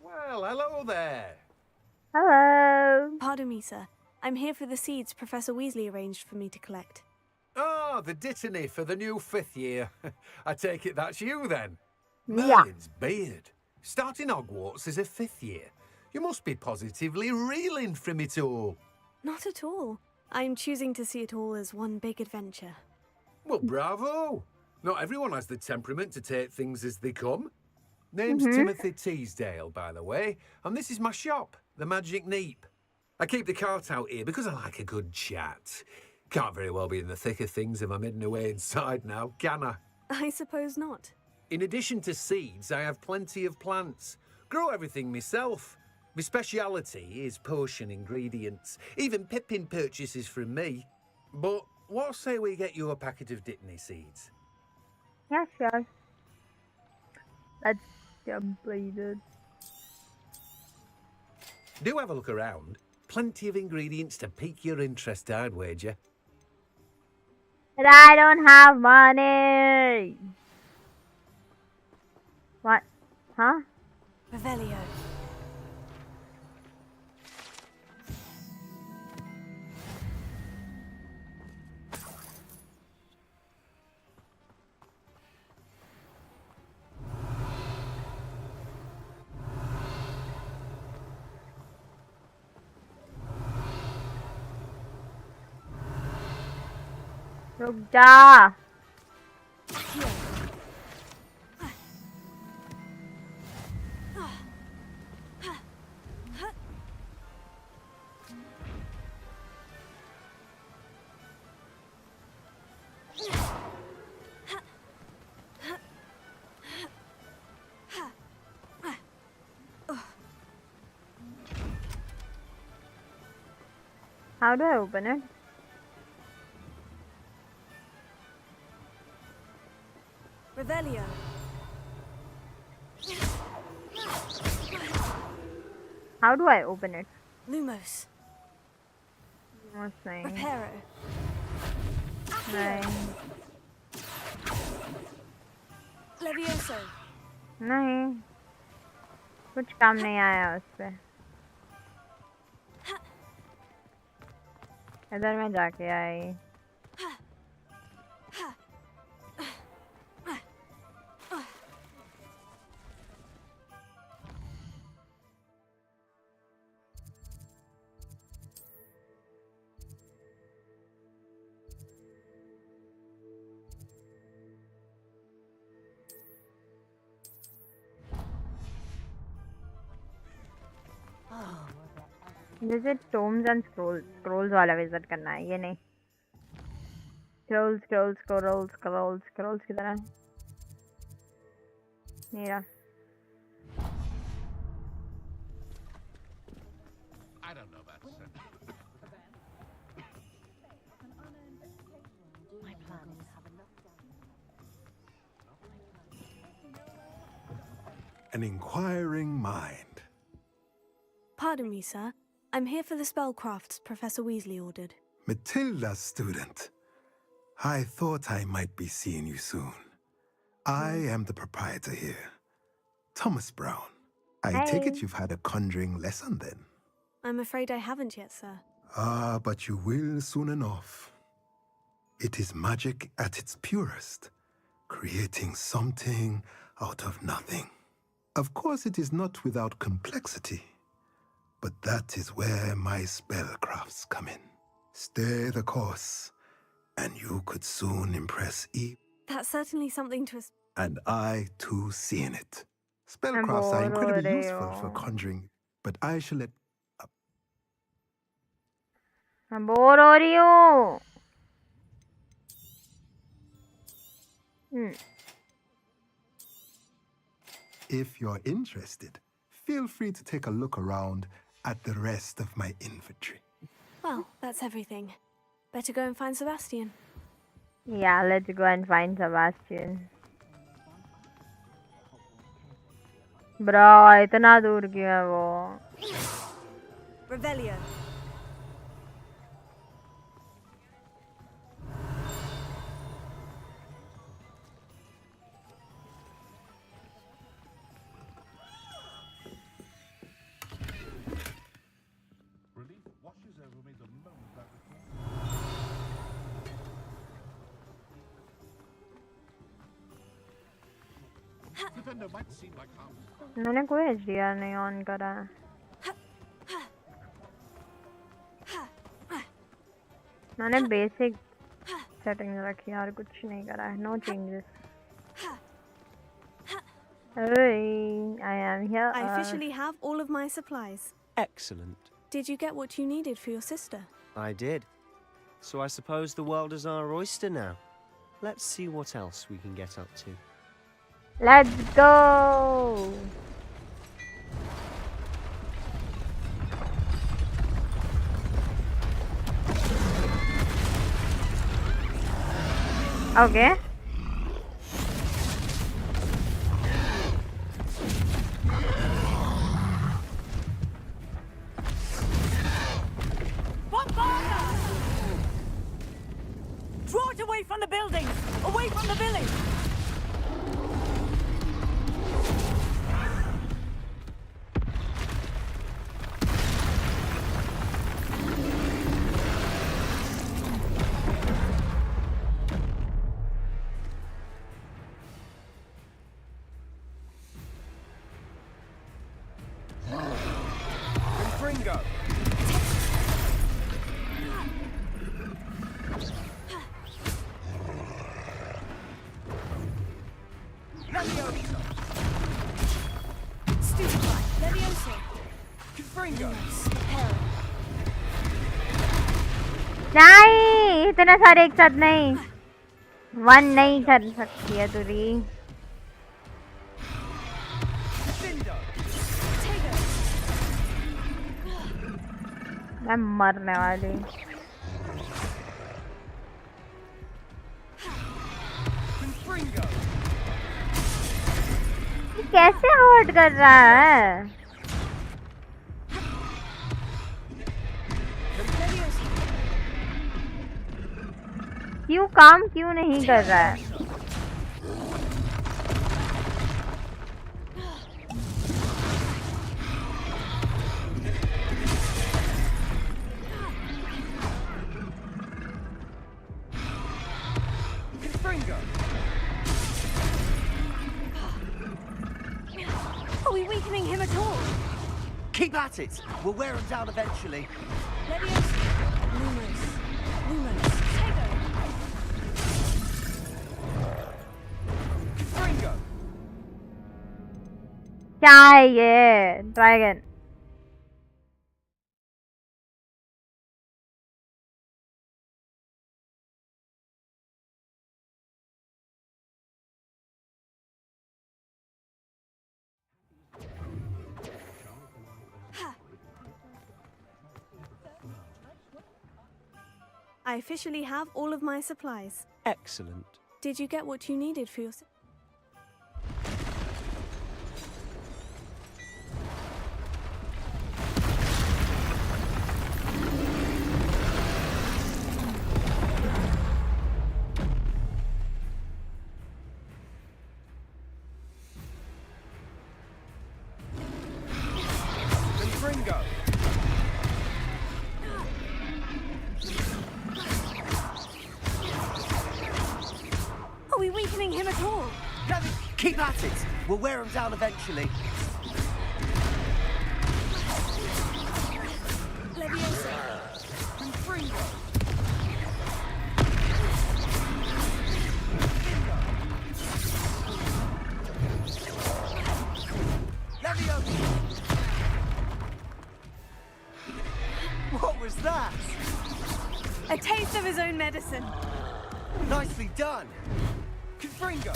Well, hello there. Hello. Pardon me, sir. I'm here for the seeds Professor Weasley arranged for me to collect. Oh, the dittany for the new 5th year. I take it that's you then. Yeah. Merlin's beard. Starting Hogwarts as a 5th year. You must be positively reeling from it all. Not at all. I'm choosing to see it all as one big adventure. Well, bravo! Not everyone has the temperament to take things as they come. Name's Mm-hmm. Timothy Teasdale, by the way, and this is my shop, the Magic Neep. I keep the cart out here because I like a good chat. Can't very well be in the thick of things if I'm hidden away inside now, can I? I suppose not. In addition to seeds, I have plenty of plants. Grow everything myself. My speciality is potion ingredients. Even Pippin purchases from me. But what say we get you a packet of Dittany seeds? Yeah, sure. Let's complete it. Do have a look around. Plenty of ingredients to pique your interest, I'd wager. But I don't have money. What? Huh? Revelio. रुक जा. How do I open it? Revelio. How do I open it? Lumos. What's saying? Reparo. नहीं. Levioso. नहीं. कुछ काम नहीं आया उस पे. इधर में जाके आई. विजिट टोम्स एंड स्क्रोल्स वाला विजिट करना है, ये नहीं. स्क्रोल्स की तरह मेरा. I don't know about My plan is have enough. An inquiring mind. Pardon me, sir. I'm here for the spellcrafts Professor Weasley ordered. Matilda's student. I thought I might be seeing you soon. I am the proprietor here, Thomas Brown. I take it you've had a conjuring lesson then? I'm afraid I haven't yet, sir. Ah, but you will soon enough. It is magic at its purest, creating something out of nothing. Of course, it is not without complexity, but that is where my spellcrafts come in. Stay the course, and you could soon impress Eve. That's certainly something to... And I, too, see in it. Spellcrafts are incredibly useful for conjuring, but I shall let... मैं bore हो रही हूँ. If you're interested, feel free to take a look around at the rest of my inventory. Well, that's everything. Better go and find Sebastian. Yeah, let's go and find Sebastian. Bro, इतना दूर क्यों है वो? Revelio. मैंने कोई HDR नहीं on करा है. मैंने बेसिक सेटिंग रखी यार, कुछ नहीं करा है. No changes. I am here. I officially have all of my supplies. Excellent. Did you get what you needed for your sister? I did. So I suppose the world is our oyster now. Let's see what else we can get up to. Let's go! Okay. Draw it away from the buildings! Away from the village! Confringo! नहीं, इतने सारे एक साथ नहीं. One नहीं कर सकती है तुरी. मैं मरने वाली. कैसे हर्ट कर रहा है? क्यों काम क्यों नहीं कर रहा है? Are we weakening him at all? Keep at it. We'll wear him down eventually. Lumos. क्या है ये? Dragon. I officially have all of my supplies. Excellent. Did you get what you needed for your... Are we weakening him at all? Keep at it. We'll wear him down eventually. What was that? A taste of his own medicine. Nicely done. Confringo.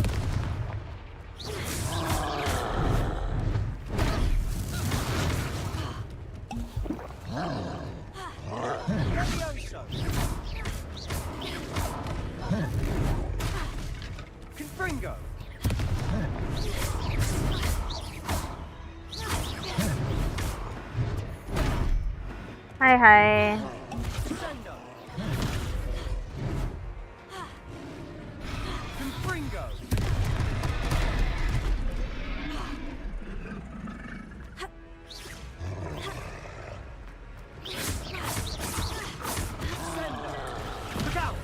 Confringo. Hi, hi. Confringo. Look out!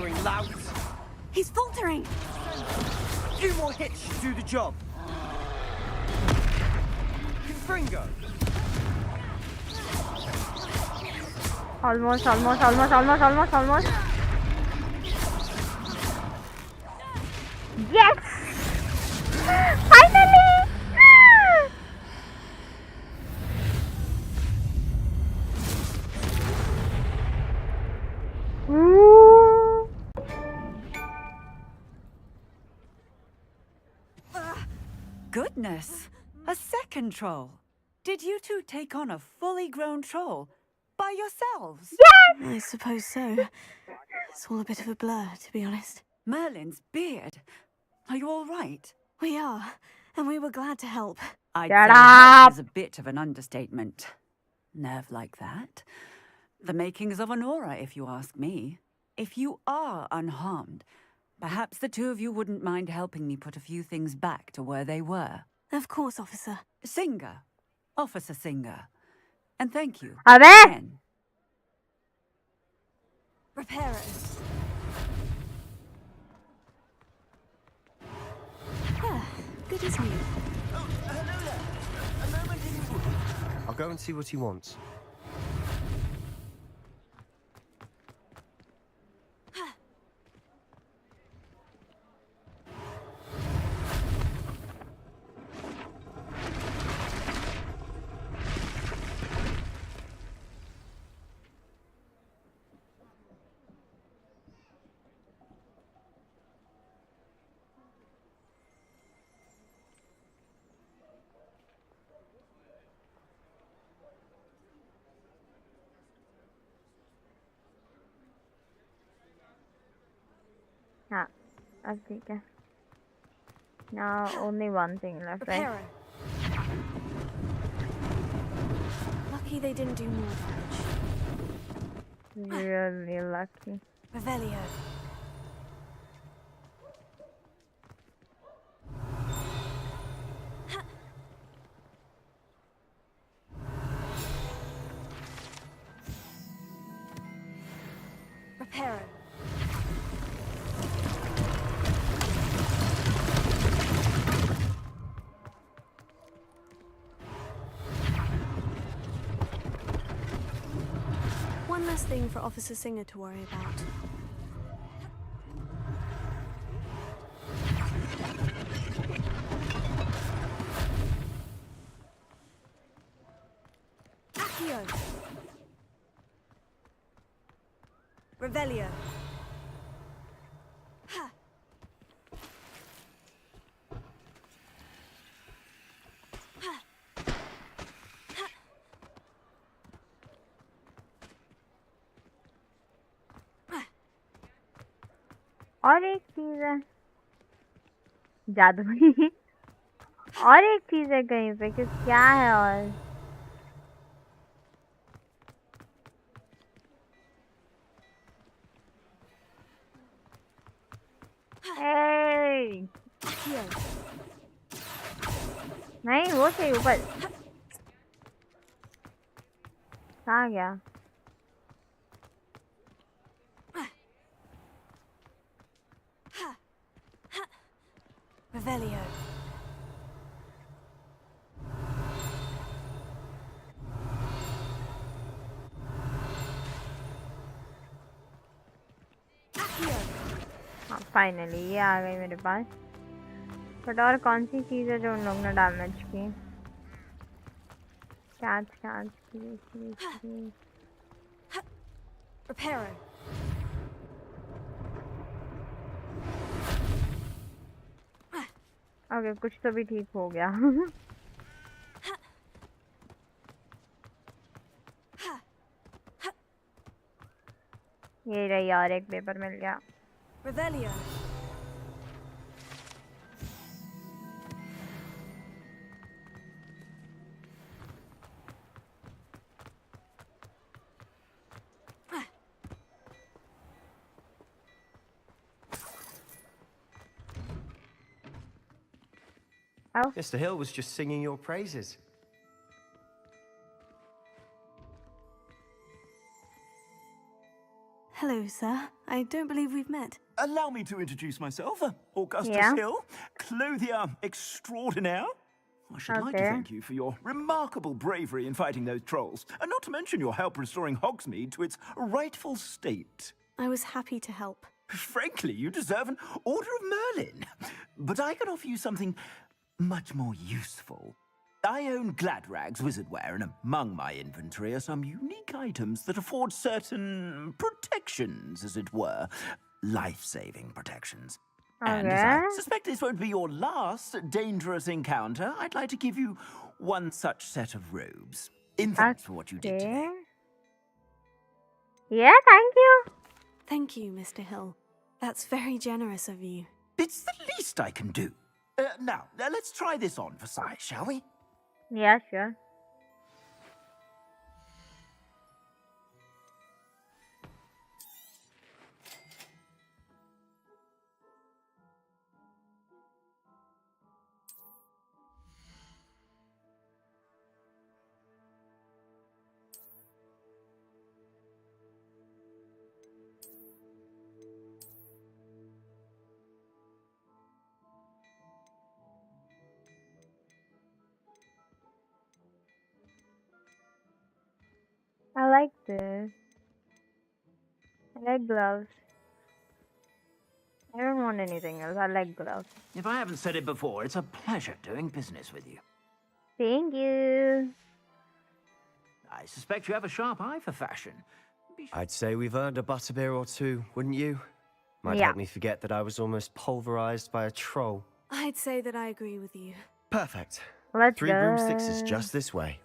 blathering louts. He's faltering. A few more hits should do the job. Confringo. Almost. Yes! Finally! Ooh. Goodness, a second troll. Did you two take on a fully grown troll by yourselves? Yes! I suppose so. It's all a bit of a blur, to be honest. Merlin's beard. Are you all right? We are, and we were glad to help. I'd Shut say up. help is a bit of an understatement. Nerve like that. The makings of an aura, if you ask me. If you are unharmed, perhaps the two of you wouldn't mind helping me put a few things back to where they were. Of course, officer. Singer. Officer Singer. And thank you. Abe! Again. Reparo. Good as new. Oh, hello there. A moment if you would. I'll go and see what he wants. हाँ, अब ठीक है. Now only one thing left, right? Reparo. Lucky they didn't do more damage. Really lucky. Revelio. Reparo. One less thing for Officer Singer to worry about. Accio. Revelio. Ha. Ha. Ha. और एक चीज है जादू और एक चीज है कहीं पे कि क्या है और Hey! नहीं वो चाहिए ऊपर कहाँ गया Revelio. हाँ फाइनली ये आ गई मेरे पास बट और कौन सी चीज़ है जो उन लोग ने डैमेज की कैच की Reparo. ओके कुछ तो भी ठीक हो गया ये रही और एक पेपर मिल गया Revelio. Oh. Mr. Hill was just singing your praises. Hello, sir. I don't believe we've met. Allow me to introduce myself. Augustus Yeah. Hill, clothier extraordinaire. I should like to Okay. thank you for your remarkable bravery in fighting those trolls, and not to mention your help restoring Hogsmeade to its rightful state. I was happy to help. Frankly, you deserve an Order of Merlin. But I can offer you something much more useful. I own Gladrag's wizardware, and among my inventory are some unique items that afford certain protections, as it were. Life-saving protections. And as I Okay. suspect this won't be your last dangerous encounter, I'd like to give you one such set of robes. In thanks for what you did today. Okay. Yeah, thank you. Thank you, Mr. Hill. That's very generous of you. It's the least I can do. Now, let's try this on for size, shall we? Yeah, sure. I like this. I like gloves. I don't want anything else. I like gloves. If I haven't said it before, it's a pleasure doing business with you. Thank you. I suspect you have a sharp eye for fashion. I'd say we've earned a butterbeer or two, wouldn't you? Might Yeah. help me forget that I was almost pulverized by a troll. I'd say that I agree with you. Perfect. Let's 3 broomsticks is go. just this way.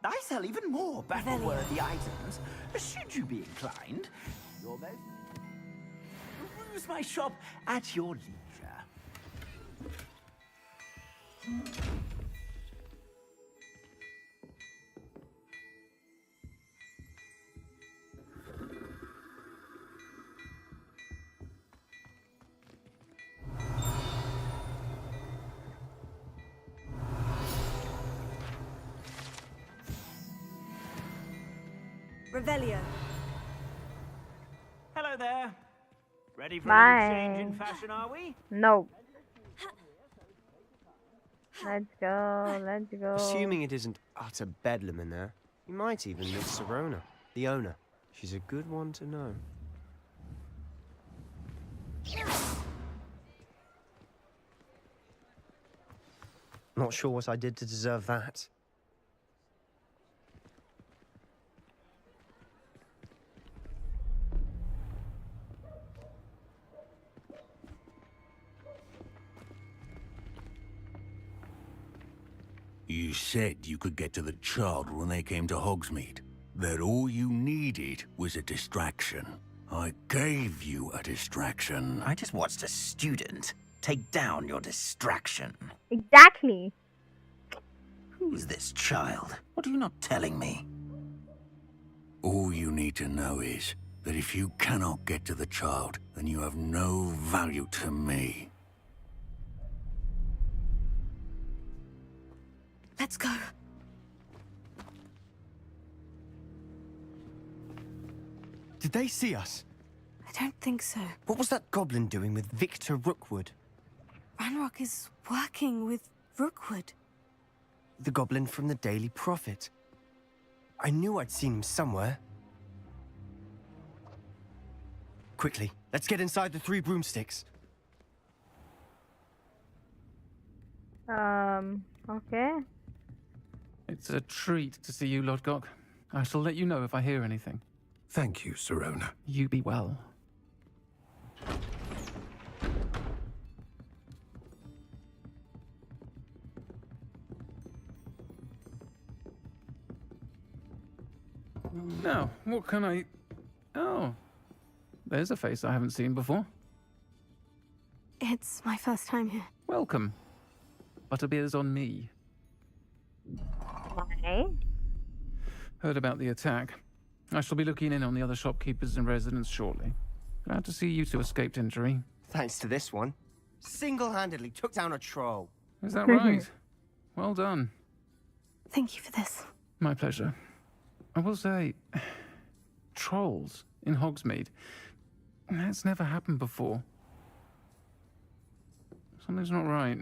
I sell even more battle-worthy items. Should you be inclined, you're most... Peruse my shop at your leisure. Revelio. Hello there. Ready for Bye. a little change in fashion, are we? No. Let's go. Let's go. Assuming it isn't utter bedlam in there, you might even meet Sirona, the owner. She's a good one to know. Not sure what I did to deserve that. You said you could get to the child when they came to Hogsmeade. That all you needed was a distraction. I gave you a distraction. I just watched a student take down your distraction. Exactly. Who's this child? What are you not telling me? All you need to know is that if you cannot get to the child, then you have no value to me. Let's go. Did they see us? I don't think so. What was that goblin doing with Victor Rookwood? Ranrock is working with Rookwood. The goblin from the Daily Prophet. I knew I'd seen him somewhere. Quickly, let's get inside the 3 broomsticks. Okay. It's a treat to see you, Lodgok. I shall let you know if I hear anything. Thank you, Sirona. You be well. Now, what can I... Oh, there's a face I haven't seen before. It's my first time here. Welcome. Butterbeer's on me. Okay. Heard about the attack. I shall be looking in on the other shopkeepers and residents shortly. Glad to see you two escaped injury. Thanks to this one. Single-handedly took down a troll. Is that right? Well done. Thank you for this. My pleasure. I will say, trolls in Hogsmeade. That's never happened before. Something's not right.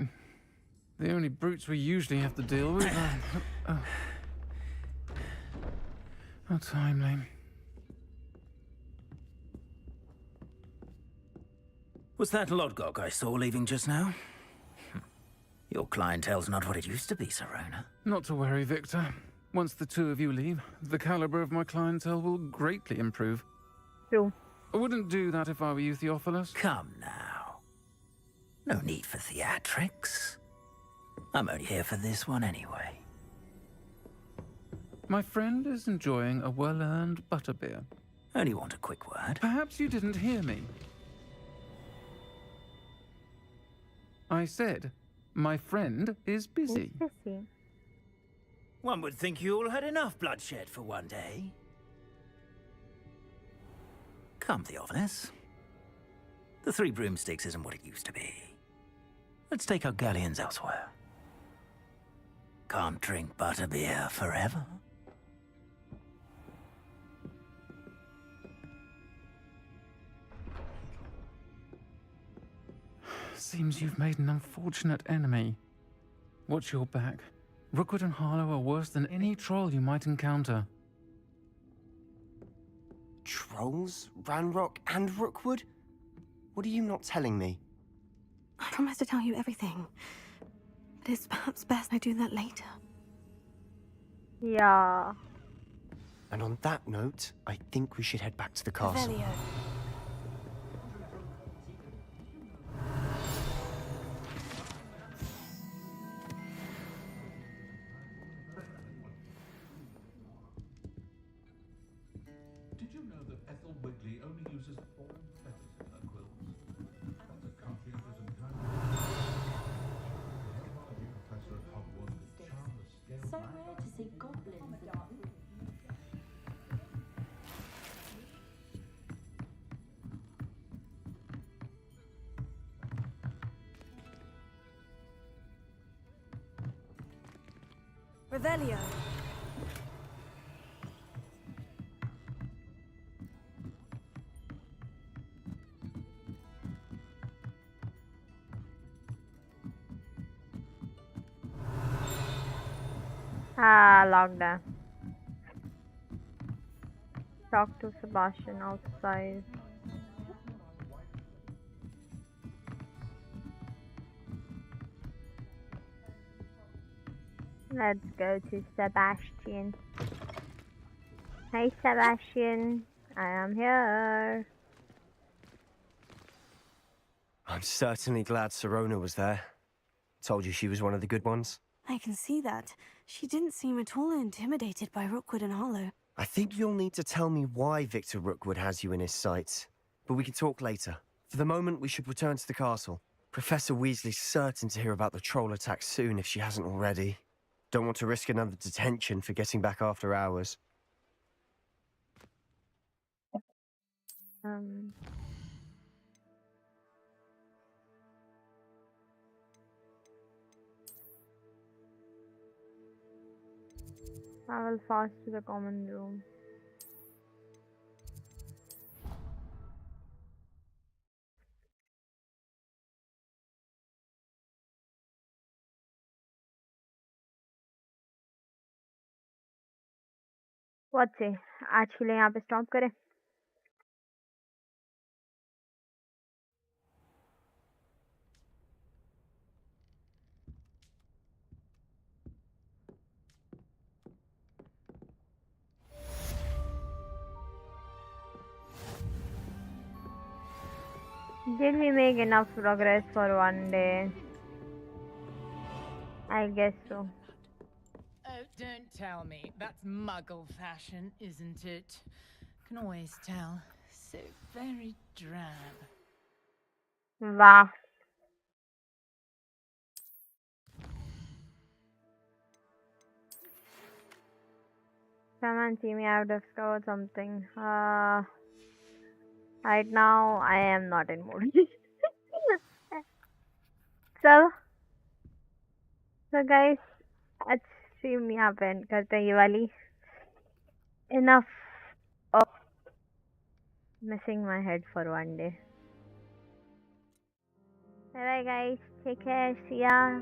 The only brutes we usually have to deal with are... How timely. Was that Lodgok I saw leaving just now? Your clientele's not what it used to be, Sirona. Not to worry, Victor. Once the two of you leave, the caliber of my clientele will greatly improve. True. I wouldn't do that if I were you, Theophilus. Come now. No need for theatrics. I'm only here for this one anyway. My friend is enjoying a well-earned butterbeer. Only want a quick word. Perhaps you didn't hear me. I said, my friend is busy. He's busy. One would think you all had enough bloodshed for one day. Come, Theophilus. The Three Broomsticks isn't what it used to be. Let's take our galleons elsewhere. Can't drink butterbeer forever. Seems you've made an unfortunate enemy. Watch your back. Rookwood and Harlow are worse than any troll you might encounter. Trolls? Ranrock and Rookwood? What are you not telling me? I promised to tell you everything. But it's perhaps best I do that later. Yeah. And on that note, I think we should head back to the castle. Revelio. Did you know that Ethel Wigley only uses 4 feathers in her quills? That's a conscientious and kind professor at Hogwarts could charm the scale. So rare to see goblins. Revelio. Locked down. Talk to Sebastian outside. Let's go to Sebastian. Hey Sebastian, I am here. I'm certainly glad Sirona was there. Told you she was one of the good ones. I can see that. She didn't seem at all intimidated by Rookwood and Harlow. I think you'll need to tell me why Victor Rookwood has you in his sights. But we can talk later. For the moment, we should return to the castle. Professor Weasley's certain to hear about the troll attack soon if she hasn't already. Don't want to risk another detention for getting back after hours. Travel fast to the common room. What say? आज के लिए यहाँ पे stop करें? Did we make enough progress for one day? I guess so. Oh, don't tell me. That's muggle fashion, isn't it? Can always tell. So very drab. Wow. Someone see me, I've discovered something. Right now, I am not in mood. So guys, आज stream यहाँ पे end करते हैं ये वाली. Enough of missing my head for one day. Bye bye guys. Take care. See ya.